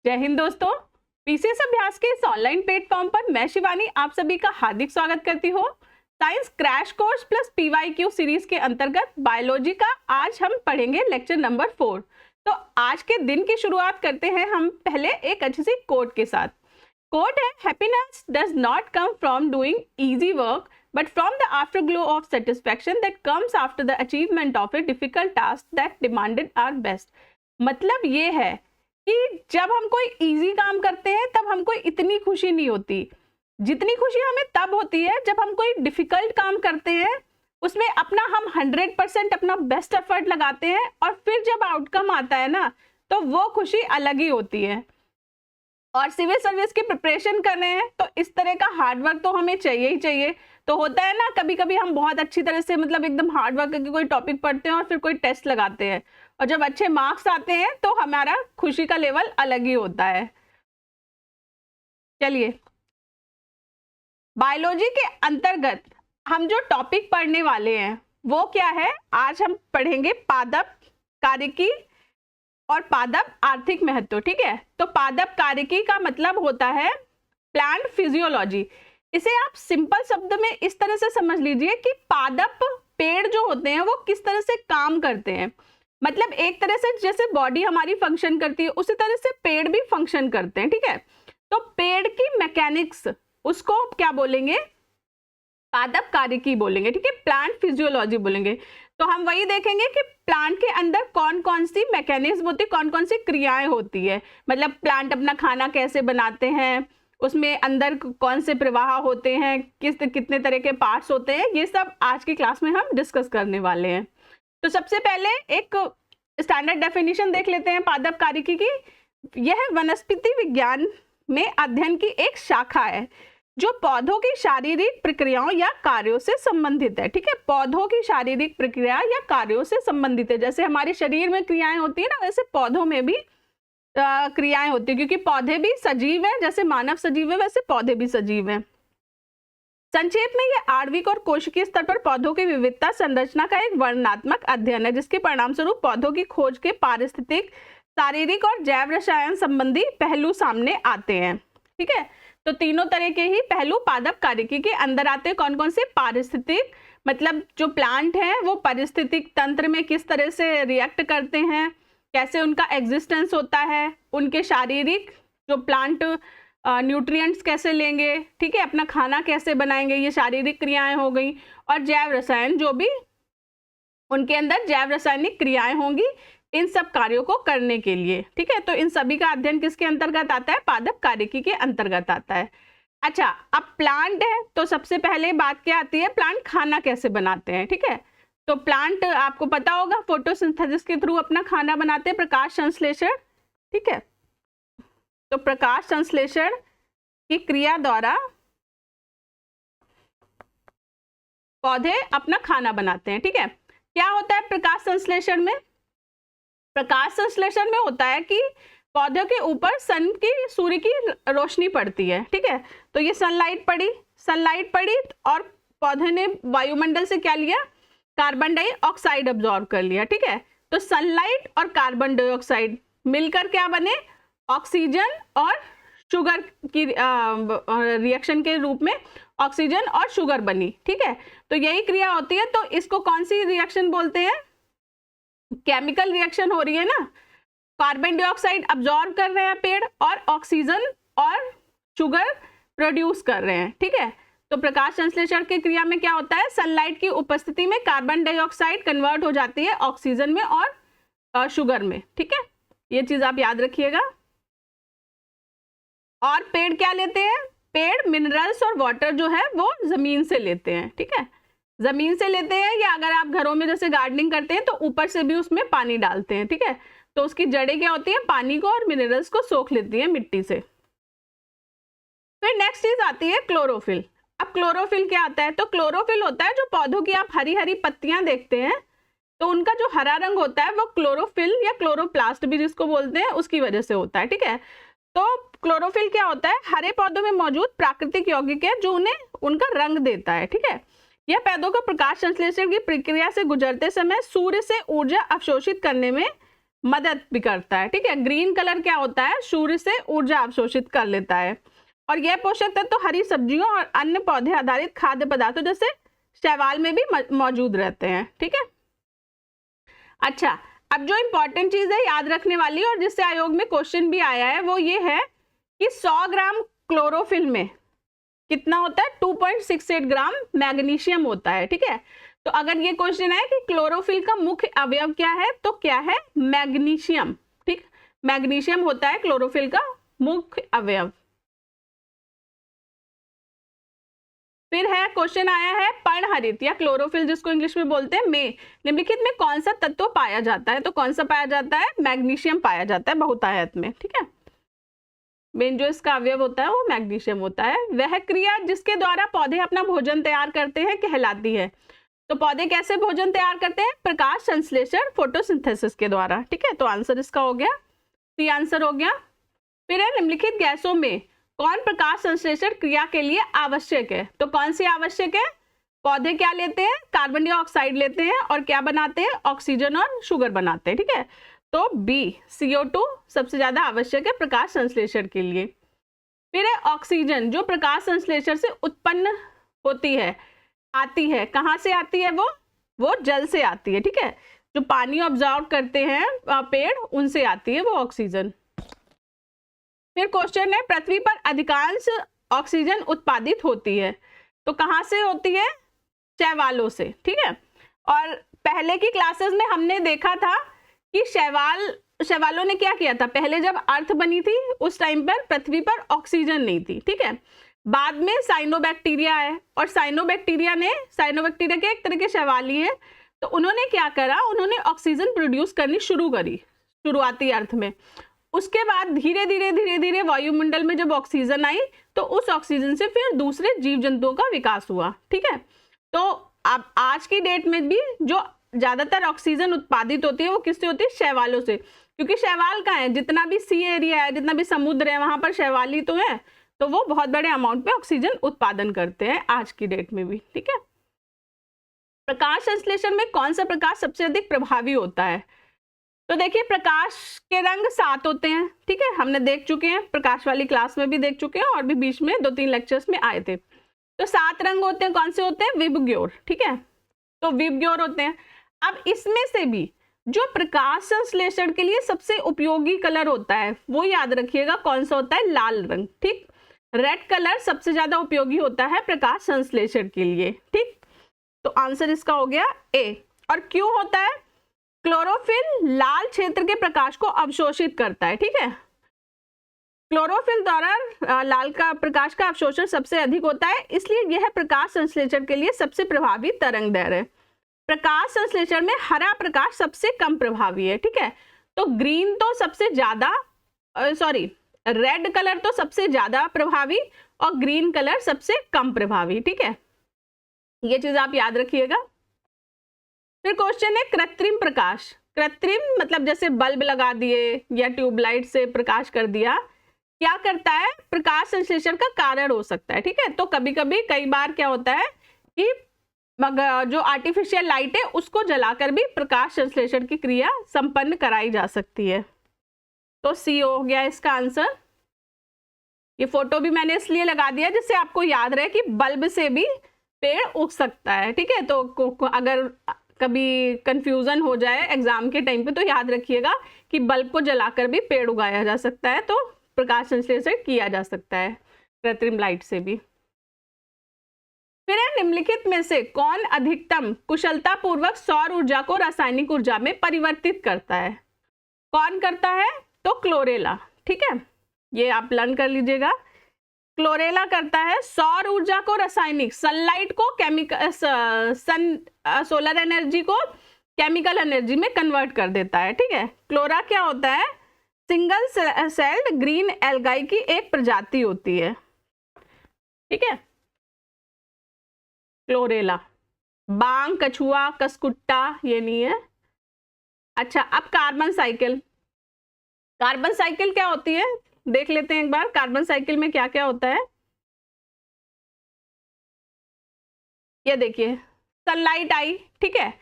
जय हिंद दोस्तों, पीसीएस अभ्यास के इस ऑनलाइन प्लेटफॉर्म पर मैं शिवानी आप सभी का हार्दिक स्वागत करती हूँ। Science crash course plus PYQ series के अंतर्गत बायोलॉजी का आज हम पढ़ेंगे लेक्चर नंबर 4। तो आज के दिन की शुरुआत करते हैं हम पहले एक अच्छी सी कोट के साथ। कोट है, happiness does not come from doing easy work but from the after glow of satisfaction that comes after the achievement of a difficult task that demanded our best. मतलब ये है कि जब हम कोई इजी काम करते हैं तब हमको इतनी खुशी नहीं होती जितनी खुशी हमें तब होती है जब हम कोई डिफिकल्ट काम करते हैं, उसमें अपना हम 100% अपना बेस्ट एफर्ट लगाते हैं और फिर जब आउटकम आता है ना तो वो खुशी अलग ही होती है। और सिविल सर्विस की प्रिपरेशन कर रहे हैं तो इस तरह का हार्ड वर्क तो हमें चाहिए ही चाहिए। तो होता है ना, कभी कभी हम बहुत अच्छी तरह से मतलब एकदम हार्ड वर्क करके कोई टॉपिक पढ़ते हैं और फिर कोई टेस्ट लगाते हैं और जब अच्छे मार्क्स आते हैं तो हमारा खुशी का लेवल अलग ही होता है। चलिए, बायोलॉजी के अंतर्गत हम जो टॉपिक पढ़ने वाले हैं वो क्या है, आज हम पढ़ेंगे पादप कार्यकी और पादप आर्थिक महत्व। ठीक है, तो पादप कार्यकी का मतलब होता है प्लांट फिजियोलॉजी। इसे आप सिंपल शब्द में इस तरह से समझ लीजिए कि पादप पेड़ जो होते हैं वो किस तरह से काम करते हैं। मतलब एक तरह से जैसे बॉडी हमारी फंक्शन करती है उसी तरह से पेड़ भी फंक्शन करते हैं। ठीक है, तो पेड़ की मैकेनिक्स उसको क्या बोलेंगे, पादप कार्यकी बोलेंगे। ठीक है, प्लांट फिजियोलॉजी बोलेंगे। तो हम वही देखेंगे कि प्लांट के अंदर कौन कौन सी मैकेनिज्म होती है, कौन कौन सी क्रियाएं होती है। मतलब प्लांट अपना खाना कैसे बनाते हैं, उसमें अंदर कौन से प्रवाह होते हैं, कितने तरह के पार्ट्स होते हैं, ये सब आज की क्लास में हम डिस्कस करने वाले हैं। तो सबसे पहले एक स्टैंडर्ड डेफिनेशन देख लेते हैं पादप कार्यकी की। यह वनस्पति विज्ञान में अध्ययन की एक शाखा है जो पौधों की शारीरिक प्रक्रियाओं या कार्यों से संबंधित है। ठीक है, पौधों की शारीरिक प्रक्रिया या कार्यों से संबंधित है। जैसे हमारे शरीर में क्रियाएं होती है ना, वैसे पौधों में भी क्रियाएं होती है, क्योंकि पौधे भी सजीव है। जैसे मानव सजीव है वैसे पौधे भी सजीव हैं। संक्षेप में यह आणविक और कोशिकीय स्तर पर पौधों की विविधता संरचना का एक वर्णनात्मक अध्ययन है जिसके परिणाम स्वरूप पौधों की खोज के पारिस्थितिक, शारीरिक और जैव रसायन संबंधी पहलू सामने आते हैं। ठीक है, तो तीनों तरह के ही पहलू पादप कार्यकी के अंदर आते हैं। कौन कौन से, पारिस्थितिक, मतलब जो प्लांट है वो पारिस्थितिक तंत्र में किस तरह से रिएक्ट करते हैं, कैसे उनका एग्जिस्टेंस होता है, उनके शारीरिक जो प्लांट न्यूट्रिएंट्स कैसे लेंगे, ठीक है, अपना खाना कैसे बनाएंगे, ये शारीरिक क्रियाएं हो गई। और जैव रसायन, जो भी उनके अंदर जैव रासायनिक क्रियाएं होंगी इन सब कार्यों को करने के लिए। ठीक है, तो इन सभी का अध्ययन किसके अंतर्गत आता है, पादप कार्यकी के अंतर्गत आता है। अच्छा, अब प्लांट है तो सबसे पहले बात क्या आती है, प्लांट खाना कैसे बनाते हैं। ठीक है, तो प्लांट आपको पता होगा फोटोसिंथेसिस के थ्रू अपना खाना बनाते हैं, प्रकाश संश्लेषण। ठीक है, तो प्रकाश संश्लेषण की क्रिया द्वारा पौधे अपना खाना बनाते हैं। ठीक है, क्या होता है प्रकाश संश्लेषण में, प्रकाश संश्लेषण में होता है कि पौधों के ऊपर सूर्य की रोशनी पड़ती है। ठीक है, तो ये सनलाइट पड़ी और पौधे ने वायुमंडल से क्या लिया, कार्बन डाइऑक्साइड अब्सॉर्ब कर लिया। ठीक है, तो सनलाइट और कार्बन डाइऑक्साइड मिलकर क्या बने, ऑक्सीजन और शुगर की रिएक्शन के रूप में ऑक्सीजन और शुगर बनी। ठीक है, तो यही क्रिया होती है। तो इसको कौन सी रिएक्शन बोलते हैं, केमिकल रिएक्शन हो रही है ना, कार्बन डाइऑक्साइड अब्सॉर्ब कर रहे हैं पेड़ और ऑक्सीजन और शुगर प्रोड्यूस कर रहे हैं। ठीक है, तो प्रकाश संश्लेषण की क्रिया में क्या होता है, सनलाइट की उपस्थिति में कार्बन डाइऑक्साइड कन्वर्ट हो जाती है ऑक्सीजन में और शुगर में। ठीक है, ये चीज आप याद रखिएगा। और पेड़ क्या लेते हैं, पेड़ मिनरल्स और वाटर जो है वो जमीन से लेते हैं। ठीक है, जमीन से लेते हैं, या अगर आप घरों में जैसे गार्डनिंग करते हैं तो ऊपर से भी उसमें पानी डालते हैं। ठीक है, तो उसकी जड़ें क्या होती है, पानी को और मिनरल्स को सोख लेती है मिट्टी से। फिर नेक्स्ट चीज आती है क्लोरोफिल। अब क्लोरोफिल क्या आता है, तो क्लोरोफिल होता है जो पौधों की आप हरी हरी पत्तियां देखते हैं तो उनका जो हरा रंग होता है वो क्लोरोफिल या क्लोरोप्लास्ट भी जिसको बोलते हैं उसकी वजह से होता है। ठीक है, तो क्लोरोफिल क्या होता है, हरे पौधों में मौजूद प्राकृतिक यौगिक है जो उन्हें उनका रंग देता है। ठीक है, यह पौधों को प्रकाश संश्लेषण की प्रक्रिया से गुजरते समय सूर्य से ऊर्जा अवशोषित करने में मदद भी करता है, ठीक है। ग्रीन कलर क्या होता है, सूर्य से ऊर्जा अवशोषित कर लेता है और यह पोषक तत्व तो हरी सब्जियों और अन्य पौधे आधारित खाद्य पदार्थों जैसे शैवाल में भी मौजूद रहते हैं, ठीक है। अच्छा, अब जो इंपॉर्टेंट चीज है याद रखने वाली और जिससे आयोग में क्वेश्चन भी आया है वो ये है कि 100 ग्राम क्लोरोफिल में कितना होता है, 2.68 ग्राम मैग्नीशियम होता है, ठीक है। तो अगर ये क्वेश्चन है कि क्लोरोफिल का मुख्य अवयव क्या है, तो क्या है, मैग्नीशियम, ठीक। मैग्नीशियम होता है क्लोरोफिल का मुख्य अवयव। फिर है क्वेश्चन आया है पर्णहरित या क्लोरोफिल जिसको इंग्लिश में बोलते हैं में निम्नलिखित में कौन सा तत्व पाया जाता है, तो कौन सा पाया जाता है, मैग्नीशियम पाया जाता है बहुतायत में, ठीक है। मेन जो इसका अवयव होता है वो मैग्नीशियम होता है। वह क्रिया जिसके द्वारा पौधे अपना भोजन तैयार करते हैं कहलाती है। तो पौधे कैसे भोजन तैयार करते हैं, प्रकाश संश्लेषण फोटोसिंथेसिस के द्वारा, ठीक है। तो आंसर इसका हो गया, सी आंसर हो गया। फिर है निम्नलिखित गैसों में कौन प्रकाश संश्लेषण क्रिया के लिए आवश्यक है, तो कौन सी आवश्यक है, पौधे क्या लेते हैं, कार्बन डाइऑक्साइड लेते हैं और क्या बनाते हैं, ऑक्सीजन और शुगर बनाते हैं, ठीक है। तो बी CO2 सबसे ज्यादा आवश्यक है प्रकाश संश्लेषण के लिए। फिर है ऑक्सीजन जो प्रकाश संश्लेषण से उत्पन्न होती है, आती है, कहाँ से आती है, वो जल से आती है, ठीक है। जो पानी ऑब्जॉर्व करते हैं पेड़ उनसे आती है वो ऑक्सीजन। फिर क्वेश्चन है पृथ्वी पर अधिकांश ऑक्सीजन उत्पादित होती है, तो कहाँ से होती है, शैवालों से, ठीक है। और पहले की क्लासेस में हमने देखा था कि शैवालों ने क्या किया था, पहले जब अर्थ बनी थी उस टाइम पर पृथ्वी पर ऑक्सीजन नहीं थी, ठीक है। बाद में साइनोबैक्टीरिया आए और साइनोबैक्टीरिया के एक तरह के शैवाली है, तो उन्होंने क्या करा, उन्होंने ऑक्सीजन प्रोड्यूस करनी शुरू करी शुरुआती अर्थ में। उसके बाद धीरे धीरे वायुमंडल में जब ऑक्सीजन आई तो उस ऑक्सीजन से फिर दूसरे जीव जंतुओं का विकास हुआ, ठीक है। तो अब आज की डेट में भी जो ज्यादातर ऑक्सीजन उत्पादित होती है वो किससे होती है, शैवालों से, क्योंकि शैवाल का है, जितना भी सी एरिया है, जितना भी समुद्र है, वहां पर शैवाली तो है, तो वो बहुत बड़े अमाउंट में ऑक्सीजन उत्पादन करते हैं आज की डेट में भी, ठीक है। प्रकाश संश्लेषण में कौन सा प्रकाश सबसे अधिक प्रभावी होता है, तो देखिए प्रकाश के रंग 7 होते हैं, ठीक है, हमने देख चुके हैं, प्रकाश वाली क्लास में भी देख चुके हैं और भी बीच में 2-3 लेक्चर्स में आए थे। तो 7 रंग होते हैं, कौन से होते हैं, विबग्योर, ठीक है, तो विबग्योर होते हैं। अब इसमें से भी जो प्रकाश संश्लेषण के लिए सबसे उपयोगी कलर होता है वो याद रखिएगा कौन सा होता है, लाल रंग, ठीक। रेड कलर सबसे ज्यादा उपयोगी होता है प्रकाश संश्लेषण के लिए, ठीक। तो आंसर इसका हो गया ए। और क्यों होता है, क्लोरोफिल लाल क्षेत्र के प्रकाश को अवशोषित करता है, ठीक है। क्लोरोफिल द्वारा लाल का प्रकाश का अवशोषण सबसे अधिक होता है, इसलिए यह प्रकाश संश्लेषण के लिए सबसे प्रभावी तरंग दैर्ध्य है। प्रकाश संश्लेषण में हरा प्रकाश सबसे कम प्रभावी है, ठीक है। तो ग्रीन तो सबसे ज्यादा रेड कलर तो सबसे ज्यादा प्रभावी और ग्रीन कलर सबसे कम प्रभावी, ठीक है। ये चीज आप याद रखिएगा। फिर क्वेश्चन है कृत्रिम प्रकाश। कृत्रिम मतलब जैसे बल्ब लगा दिए या ट्यूबलाइट से प्रकाश कर दिया, क्या करता है, प्रकाश संश्लेषण का कारण हो सकता है, ठीक है। तो कभी कभी कई बार क्या होता है कि जो आर्टिफिशियल लाइट है उसको जलाकर भी प्रकाश संश्लेषण की क्रिया संपन्न कराई जा सकती है। तो सी हो गया इसका आंसर। ये फोटो भी मैंने इसलिए लगा दिया जिससे आपको याद रहे कि बल्ब से भी पेड़ उग सकता है, ठीक है। तो अगर कभी कंफ्यूजन हो जाए एग्जाम के टाइम पे तो याद रखिएगा कि बल्ब को जलाकर भी पेड़ उगाया जा सकता है, तो प्रकाश संश्लेषण किया जा सकता है कृत्रिम लाइट से भी। फिर निम्नलिखित में से कौन अधिकतम कुशलता पूर्वक सौर ऊर्जा को रासायनिक ऊर्जा में परिवर्तित करता है, कौन करता है, तो क्लोरेला, ठीक है। ये आप लर्न कर लीजिएगा, क्लोरेला करता है सौर ऊर्जा को रासायनिक, सनलाइट को केमिकल, सोलर एनर्जी को केमिकल एनर्जी में कन्वर्ट कर देता है, ठीक है। क्लोरा क्या होता है, सिंगल सेल्ड ग्रीन एल्गाई की एक प्रजाति होती है, ठीक है। क्लोरेला, बांग, कछुआ, कसकुट्टा ये नहीं है। अच्छा, अब कार्बन साइकिल। कार्बन साइकिल क्या होती है देख लेते हैं एक बार, कार्बन साइकिल में क्या क्या होता है। ये देखिए सनलाइट आई, ठीक है,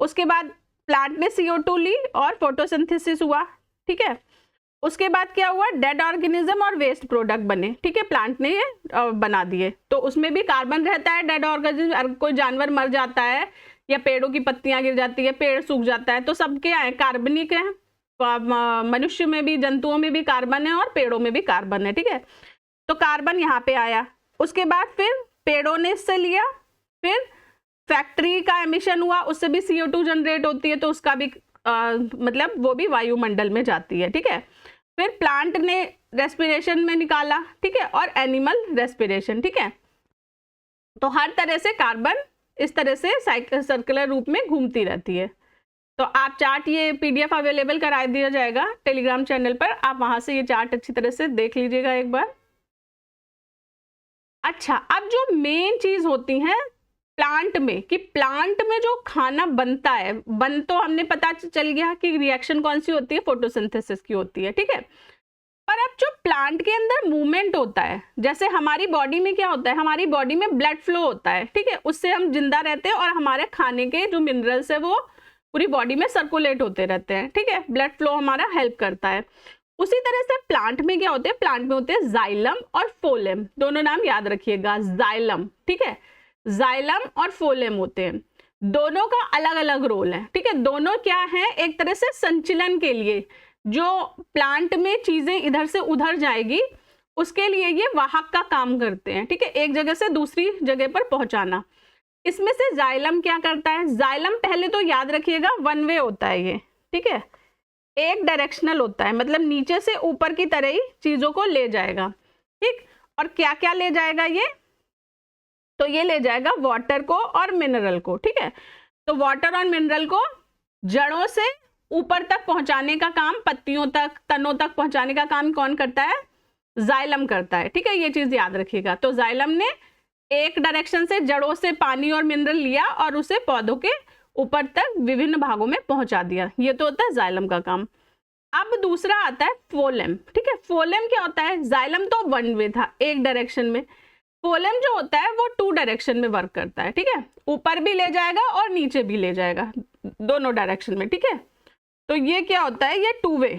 उसके बाद प्लांट ने CO2 ली और फोटोसिंथेसिस हुआ, ठीक है। उसके बाद क्या हुआ, डेड ऑर्गेनिज्म और वेस्ट प्रोडक्ट बने, ठीक है, प्लांट ने ये बना दिए। तो उसमें भी कार्बन रहता है, डेड ऑर्गेनिज्म, कोई जानवर मर जाता है या पेड़ों की पत्तियां गिर जाती है, पेड़ सूख जाता है, तो सब क्या है, कार्बनिक है। मनुष्य में भी, जंतुओं में भी कार्बन है और पेड़ों में भी कार्बन है, ठीक है। तो कार्बन यहाँ पे आया। उसके बाद फिर पेड़ों ने इससे लिया, फिर फैक्ट्री का एमिशन हुआ, उससे भी CO2 जनरेट होती है, तो उसका भी मतलब वो भी वायुमंडल में जाती है, ठीक है। फिर प्लांट ने रेस्पिरेशन में निकाला, ठीक है, और एनिमल रेस्पिरेशन, ठीक है। तो हर तरह से कार्बन इस तरह से सर्कुलर रूप में घूमती रहती है। तो आप चार्ट, ये PDF अवेलेबल करा दिया जाएगा टेलीग्राम चैनल पर, आप वहां से ये चार्ट अच्छी तरह से देख लीजिएगा एक बार। अच्छा, अब जो मेन चीज होती है प्लांट में, कि प्लांट में जो खाना बनता है, तो हमने पता चल गया कि रिएक्शन कौन सी होती है, फोटोसिंथेसिस की होती है, ठीक है। पर अब जो प्लांट के अंदर मूवमेंट होता है, जैसे हमारी बॉडी में क्या होता है, हमारी बॉडी में ब्लड फ्लो होता है, ठीक है, उससे हम जिंदा रहते हैं और हमारे खाने के जो मिनरल्स है वो पूरी बॉडी में सर्कुलेट होते रहते हैं, ठीक है, ब्लड फ्लो हमारा हेल्प करता है। उसी तरह से प्लांट में क्या होते हैं, प्लांट में होते हैं जाइलम और फोलेम, दोनों नाम याद रखिएगा, जाइलम, ठीक है, जाइलम और फोलेम होते हैं, दोनों का अलग अलग रोल है, ठीक है। दोनों क्या है, एक तरह से संचलन के लिए, जो प्लांट में चीजें इधर से उधर जाएगी उसके लिए ये वाहक का काम करते हैं, ठीक है, एक जगह से दूसरी जगह पर पहुंचाना। इसमें से जाइलम क्या करता है, जाइलम पहले तो याद रखिएगा वन वे होता है ये, ठीक है, एक डायरेक्शनल होता है, मतलब नीचे से ऊपर की तरह ही चीजों को ले जाएगा, ठीक। और क्या क्या ले जाएगा ये, तो ये ले जाएगा वाटर को और मिनरल को, ठीक है। तो वाटर और मिनरल को जड़ों से ऊपर तक पहुंचाने का काम, पत्तियों तक, तनों तक पहुंचाने का काम कौन करता है, जाइलम करता है, ठीक है, ये चीज याद रखिएगा। तो जाइलम ने एक डायरेक्शन से जड़ों से पानी और मिनरल लिया और उसे पौधों के ऊपर तक विभिन्न भागों में पहुंचा दिया, ये तो होता है जाइलम का काम। अब दूसरा आता है फोलेम, ठीक है। फोलेम क्या होता है, जाइलम तो वन वे था, एक डायरेक्शन में, फोलेम जो होता है वो 2 डायरेक्शन में वर्क करता है, ठीक है, ऊपर भी ले जाएगा और नीचे भी ले जाएगा, दोनों डायरेक्शन में, ठीक है। तो ये क्या होता है, ये 2 वे,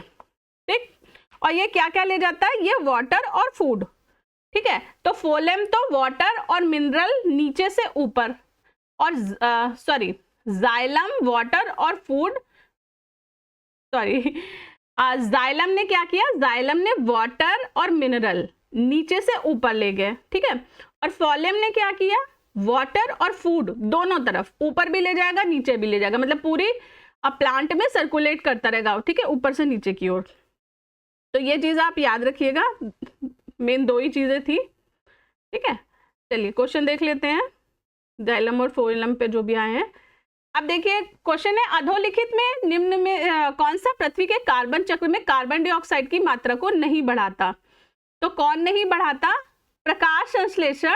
ठीक। और ये क्या क्या ले जाता है, ये वाटर और फूड, ठीक है। तो फोलेम तो वाटर और मिनरल नीचे से ऊपर, और सॉरी, जाइलम वाटर और फूड, सॉरी, जाइलम ने क्या किया, जाइलम ने वाटर और मिनरल नीचे से ऊपर ले गए, ठीक है। और फोलेम ने क्या किया, वाटर और फूड दोनों तरफ, ऊपर भी ले जाएगा नीचे भी ले जाएगा, मतलब पूरी प्लांट में सर्कुलेट करता रहेगा, ठीक है, ऊपर से नीचे की ओर। तो ये चीज आप याद रखिएगा, मेन 2 ही चीजें थी, ठीक है। चलिए क्वेश्चन देख लेते हैं, जाइलम और फोलेम पे जो भी आए हैं। अब देखिए क्वेश्चन है, अधोलिखित में निम्न में कौन सा पृथ्वी के कार्बन चक्र में कार्बन डाइऑक्साइड की मात्रा को नहीं बढ़ाता। तो कौन नहीं बढ़ाता, प्रकाश संश्लेषण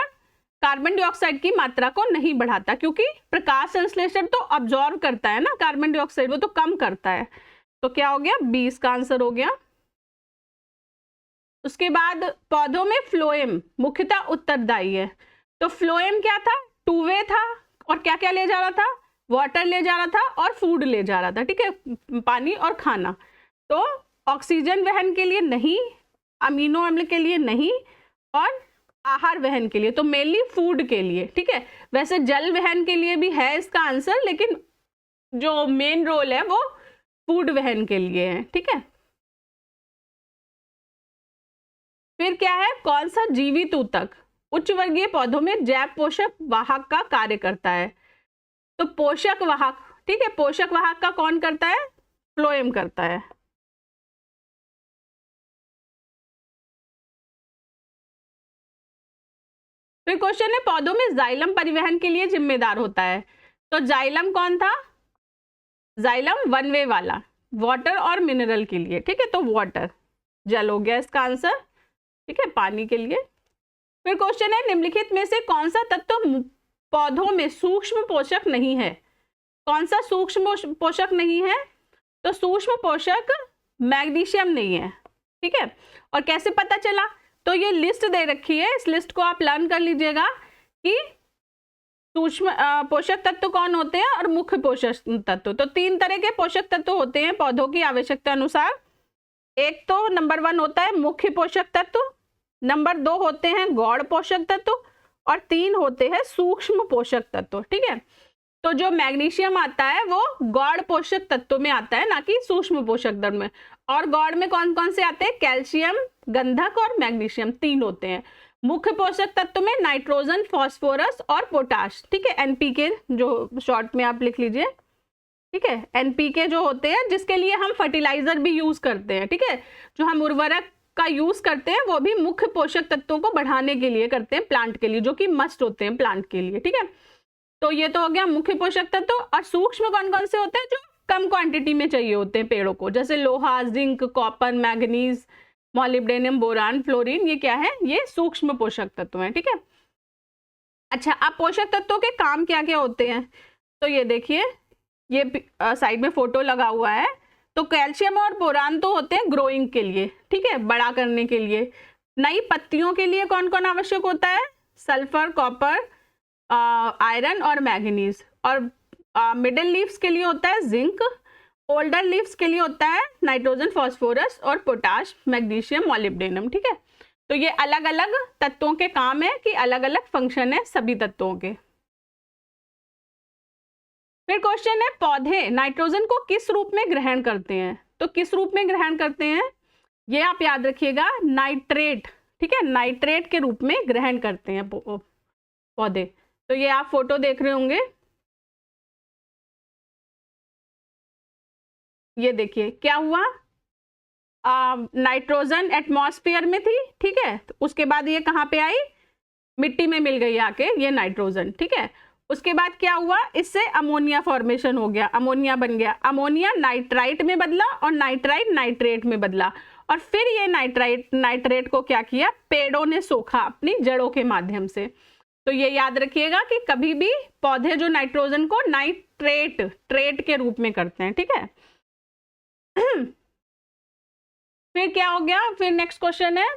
कार्बन डाइऑक्साइड की मात्रा को नहीं बढ़ाता, क्योंकि प्रकाश संश्लेषण तो अब्जॉर्ब करता है ना कार्बन डाइऑक्साइड, वो तो कम करता है। तो क्या हो गया, 20 का आंसर हो गया। उसके बाद पौधों में फ्लोएम मुख्यतः उत्तरदायी है। तो फ्लोएम क्या था, 2 वे था, और क्या क्या ले जा रहा था, वाटर ले जा रहा था और फूड ले जा रहा था, ठीक है, पानी और खाना। तो ऑक्सीजन वहन के लिए नहीं, अमीनो अम्ल के लिए नहीं, और आहार वहन के लिए, तो मेनली फूड के लिए, ठीक है। वैसे जल वहन के लिए भी है इसका आंसर, लेकिन जो मेन रोल है वो फूड वहन के लिए है, ठीक है। फिर क्या है, कौन सा जीवित ऊतक उच्च वर्गीय पौधों में जैव पोषक वाहक का कार्य करता है। तो पोषक वाहक, ठीक है, पोषक वाहक का कौन करता है, फ्लोएम करता है। फिर क्वेश्चन है, पौधों में जाइलम परिवहन के लिए जिम्मेदार होता है। तो जाइलम कौन था, जाइलम वन वे वाला, वाटर और मिनरल के लिए, ठीक है, तो वाटर, जल हो गया इसका आंसर, ठीक है, पानी के लिए। फिर क्वेश्चन है, निम्नलिखित में से कौन सा तत्व पौधों में सूक्ष्म पोषक नहीं है। कौन सा सूक्ष्म पोषक नहीं है, तो सूक्ष्म पोषक मैग्नीशियम नहीं है, ठीक है। और कैसे पता चला, तो ये लिस्ट दे रखी है, इस लिस्ट को आप लर्न कर लीजिएगा कि सूक्ष्म पोषक तत्व कौन होते हैं और मुख्य पोषक तत्व। तो 3 तरह के पोषक तत्व होते हैं पौधों की आवश्यकता अनुसार। एक तो नंबर 1 होता है मुख्य पोषक तत्व, नंबर 2 होते हैं गौण पोषक तत्व और 3 होते हैं सूक्ष्म पोषक तत्व। ठीक है, तो जो मैग्नीशियम आता है वो गौण पोषक तत्व में आता है, ना कि सूक्ष्म पोषक तत्व में। और गौण में कौन कौन से आते हैं? कैल्शियम, गंधक और मैग्नीशियम, 3 होते हैं। मुख्य पोषक तत्व में नाइट्रोजन, फास्फोरस और पोटाश। ठीक है, एनपीके जो शॉर्ट में आप लिख लीजिए। ठीक है, एनपीके जो होते हैं जिसके लिए हम फर्टिलाइजर भी यूज करते हैं। ठीक है, जो हम उर्वरक का यूज करते हैं वो भी मुख्य पोषक तत्वों को बढ़ाने के लिए करते हैं प्लांट के लिए, जो कि मस्ट होते हैं प्लांट के लिए। ठीक है, तो ये तो हो गया मुख्य पोषक तत्व। और सूक्ष्म कौन कौन से होते हैं? जो कम क्वांटिटी में चाहिए होते हैं पेड़ों को, जैसे लोहा, zinc, copper, manganese, molybdenum, boron, fluorine, ये क्या है? ये सूक्ष्म पोषक तत्व हैं। ठीक है, अच्छा, अब पोषक तत्वों के काम क्या क्या होते हैं? तो ये देखिए, ये साइड में फोटो लगा हुआ है। तो कैल्शियम और बोरान तो होते हैं ग्रोइंग के लिए, ठीक है, बड़ा करने के लिए। नई पत्तियों के लिए कौन कौन आवश्यक होता है? सल्फर, कॉपर, आयरन और मैग्नीज। और मिडिल लीव्स के लिए होता है जिंक। ओल्डर लीव्स के लिए होता है नाइट्रोजन, फास्फोरस और पोटाश, मैग्नीशियम, मॉलिब्डेनम। ठीक है, तो ये अलग अलग तत्वों के काम है कि अलग अलग फंक्शन है सभी तत्वों के। फिर क्वेश्चन है, पौधे नाइट्रोजन को किस रूप में ग्रहण करते हैं? तो किस रूप में ग्रहण करते हैं ये आप याद रखिएगा, नाइट्रेट। ठीक है, नाइट्रेट के रूप में ग्रहण करते हैं पौधे। तो ये आप फोटो देख रहे होंगे, ये देखिए क्या हुआ, नाइट्रोजन एटमॉस्फेयर में थी। ठीक है, तो उसके बाद ये कहाँ पे आई? मिट्टी में मिल गई आके ये नाइट्रोजन। ठीक है, उसके बाद क्या हुआ? इससे अमोनिया फॉर्मेशन हो गया, अमोनिया बन गया। अमोनिया नाइट्राइट में बदला और नाइट्राइट नाइट्रेट में बदला। और फिर ये नाइट्रेट को क्या किया? पेड़ों ने सोखा अपनी जड़ों के माध्यम से। तो ये याद रखिएगा कि कभी भी पौधे जो नाइट्रोजन को ट्रेट के रूप में करते हैं। ठीक है, फिर क्या हो गया? फिर नेक्स्ट क्वेश्चन है,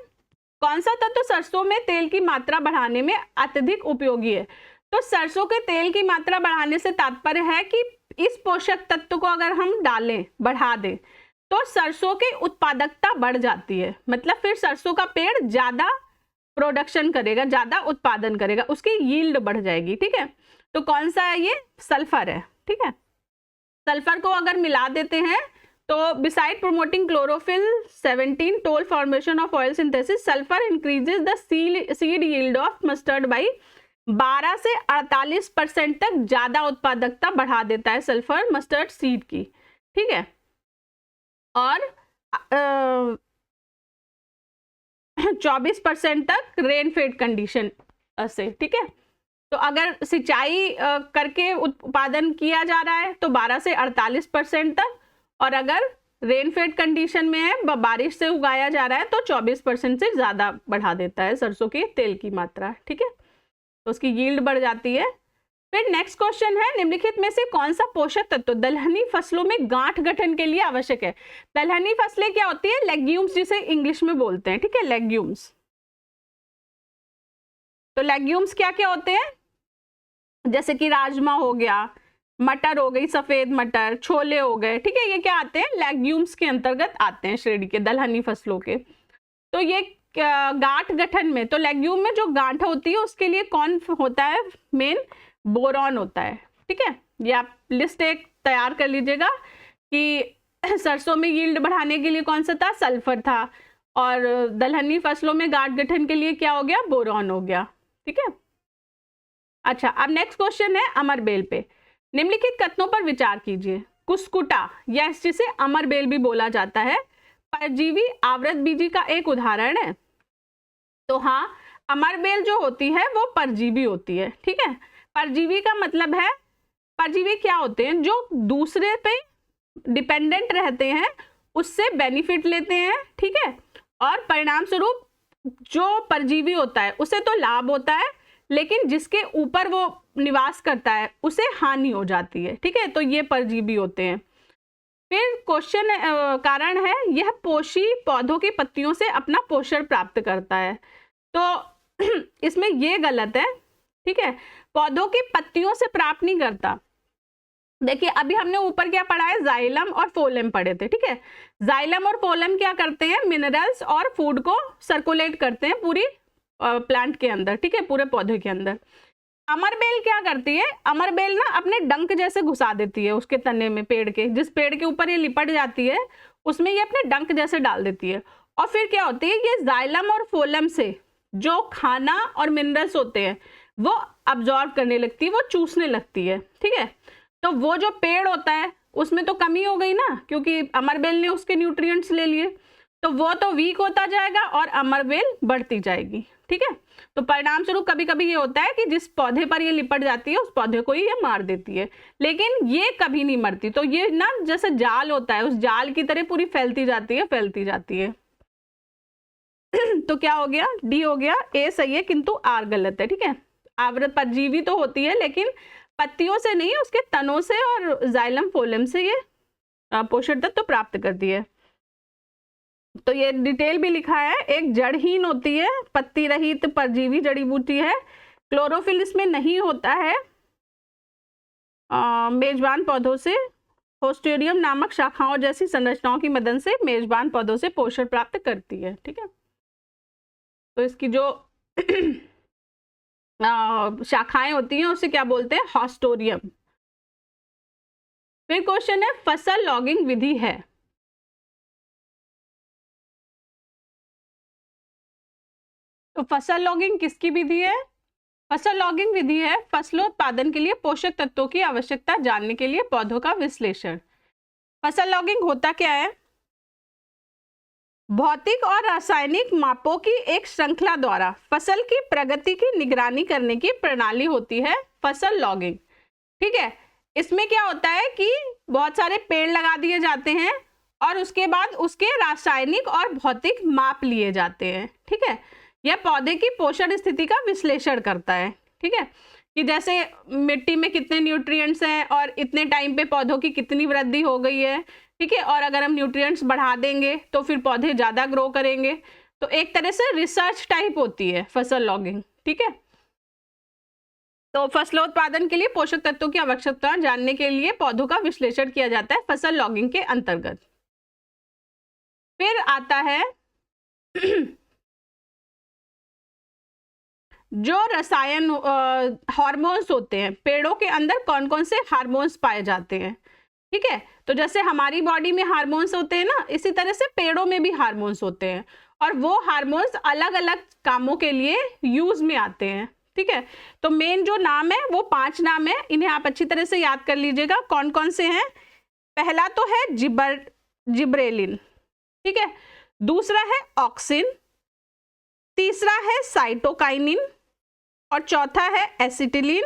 कौन सा तत्व सरसों में तेल की मात्रा बढ़ाने में अत्यधिक उपयोगी है? तो सरसों के तेल की मात्रा बढ़ाने से तात्पर्य है कि इस पोषक तत्व को अगर हम डालें, बढ़ा दें, तो सरसों की उत्पादकता बढ़ जाती है। मतलब फिर सरसों का पेड़ ज्यादा प्रोडक्शन करेगा, ज्यादा उत्पादन करेगा, उसकी यील्ड बढ़ जाएगी। ठीक है, तो कौन सा है ये? सल्फर है। ठीक है, सल्फर को अगर मिला देते हैं तो beside promoting chlorophyll 17 toll formation of oil synthesis, sulphur increases the seed yield of mustard by 12 से 48% तक ज्यादा उत्पादकता बढ़ा देता है सल्फर मस्टर्ड सीड की। ठीक है, और 24% तक रेनफेड कंडीशन से। ठीक है, तो अगर सिंचाई करके उत्पादन किया जा रहा है तो 12 से 48% तक, और अगर रेनफेड कंडीशन में है, बारिश से उगाया जा रहा है, तो 24% से ज्यादा बढ़ा देता है सरसों के तेल की मात्रा। ठीक है, तो उसकी यील्ड बढ़ जाती है। फिर नेक्स्ट क्वेश्चन है, निम्नलिखित में से कौन सा पोषक तत्व दलहनी फसलों में गांठ गठन के लिए आवश्यक है? दलहनी फसलें क्या होती है? लेग्यूम्स, जिसे इंग्लिश में बोलते हैं। ठीक है, लेग्यूम्स। तो लेग्यूम्स क्या क्या होते हैं? जैसे कि राजमा हो गया, मटर हो गई, सफेद मटर, छोले हो गए। ठीक है, ये क्या आते हैं? लेग्यूम्स के अंतर्गत आते हैं श्रेणी के, दलहनी फसलों के। तो ये गांठ गठन में, तो लेग्यूम में जो गांठ होती है उसके लिए कौन होता है? मेन बोरॉन होता है। ठीक है, ये आप लिस्ट एक तैयार कर लीजिएगा कि सरसों में यील्ड बढ़ाने के लिए कौन सा था? सल्फर था। और दलहनी फसलों में गांठ गठन के लिए क्या हो गया? बोरॉन हो गया। ठीक है, अच्छा, अब नेक्स्ट क्वेश्चन है अमरबेल पे। निम्नलिखित कथनों पर विचार कीजिए। कुस्कुटा, या जिसे अमरबेल भी बोला जाता है, परजीवी आवृत बीजी का एक उदाहरण है। तो हाँ, अमरबेल जो होती है वो परजीवी होती है। ठीक है, परजीवी का मतलब है, परजीवी क्या होते हैं? जो दूसरे पे डिपेंडेंट रहते हैं, उससे बेनिफिट लेते हैं। ठीक है, और परिणाम स्वरूप जो परजीवी होता है उसे तो लाभ होता है, लेकिन जिसके ऊपर वो निवास करता है उसे हानि हो जाती है। ठीक है, तो ये परजीवी होते हैं। फिर क्वेश्चन कारण है, यह पोषी पौधों की पत्तियों से अपना पोषण प्राप्त करता है। तो इसमें ये गलत है। ठीक है, पौधों की पत्तियों से प्राप्त नहीं करता। देखिए अभी हमने ऊपर क्या पढ़ा है, जाइलम और फोलम पढ़े थे, ठीक है। जाइलम और फोलम क्या करते हैं, मिनरल्स और फूड को सर्कुलेट करते हैं पूरी प्लांट के अंदर, ठीक है, पूरे पौधे के अंदर। अमरबेल क्या करती है, अमरबेल ना अपने डंक जैसे घुसा देती है उसके तने में, पेड़ के, जिस पेड़ के ऊपर ये लिपट जाती है उसमें ये अपने डंक जैसे डाल देती है। और फिर क्या होती है, ये जाइलम और फोलम से जो खाना और मिनरल्स होते हैं वो अब्जॉर्ब करने लगती है, वो चूसने लगती है, ठीक है। तो वो जो पेड़ होता है उसमें तो कमी हो गई ना, क्योंकि अमरबेल ने उसके न्यूट्रिएंट्स ले लिए, तो वो तो वीक होता जाएगा और अमरबेल बढ़ती जाएगी, ठीक है। तो परिणाम स्वरूप कभी कभी ये होता है कि जिस पौधे पर ये लिपट जाती है उस पौधे को ही ये मार देती है, लेकिन ये कभी नहीं मरती। तो ये ना जैसे जाल होता है, उस जाल की तरह पूरी फैलती जाती है, फैलती जाती है। तो क्या हो गया, डी हो गया, ए सही है किंतु आर गलत है, ठीक है। आवृत परजीवी तो होती है लेकिन पत्तियों से नहीं, उसके तनों से और जाइलम फोलम से ये पोषण तत्व तो प्राप्त करती है। तो ये डिटेल भी लिखा है, एक जड़हीन होती है, पत्ती रहित परजीवी जड़ी बूटी है, क्लोरोफिल इसमें नहीं होता है, मेजबान पौधों से होस्टेरियम नामक शाखाओं जैसी संरचनाओं की मदद से मेजबान पौधों से पोषण प्राप्त करती है, ठीक है। तो इसकी जो शाखाएं होती हैं उसे क्या बोलते हैं, हॉस्टोरियम। फिर क्वेश्चन है, फसल लॉगिंग विधि है। तो फसल लॉगिंग किसकी विधि है, फसल लॉगिंग विधि है फसलोत्पादन के लिए पोषक तत्वों की आवश्यकता जानने के लिए पौधों का विश्लेषण। फसल लॉगिंग होता क्या है, भौतिक और रासायनिक मापों की एक श्रृंखला द्वारा फसल की प्रगति की निगरानी करने की प्रणाली होती है फसल लॉगिंग, ठीक है। इसमें क्या होता है कि बहुत सारे पेड़ लगा दिए जाते हैं और उसके बाद उसके रासायनिक और भौतिक माप लिए जाते हैं, ठीक है। यह पौधे की पोषण स्थिति का विश्लेषण करता है, ठीक है, कि जैसे मिट्टी में कितने न्यूट्रिएंट्स हैं और इतने टाइम पे पौधों की कितनी वृद्धि हो गई है, ठीक है, और अगर हम न्यूट्रिएंट्स बढ़ा देंगे तो फिर पौधे ज़्यादा ग्रो करेंगे। तो एक तरह से रिसर्च टाइप होती है फसल लॉगिंग, ठीक है। तो फसलोत्पादन के लिए पोषक तत्वों की आवश्यकता जानने के लिए पौधों का विश्लेषण किया जाता है फसल लॉगिंग के अंतर्गत। फिर आता है जो रसायन हार्मोन्स होते हैं, पेड़ों के अंदर कौन कौन से हार्मोन्स पाए जाते हैं, ठीक है। तो जैसे हमारी बॉडी में हार्मोन्स होते हैं ना, इसी तरह से पेड़ों में भी हार्मोन्स होते हैं और वो हार्मोन्स अलग अलग कामों के लिए यूज में आते हैं, ठीक है। तो मेन जो नाम है वो 5 नाम है, इन्हें आप अच्छी तरह से याद कर लीजिएगा कौन कौन से हैं। पहला तो है जिब्रेलिन, ठीक है, दूसरा है ऑक्सिन, तीसरा है साइटोकाइनिन और चौथा है एसिटिलीन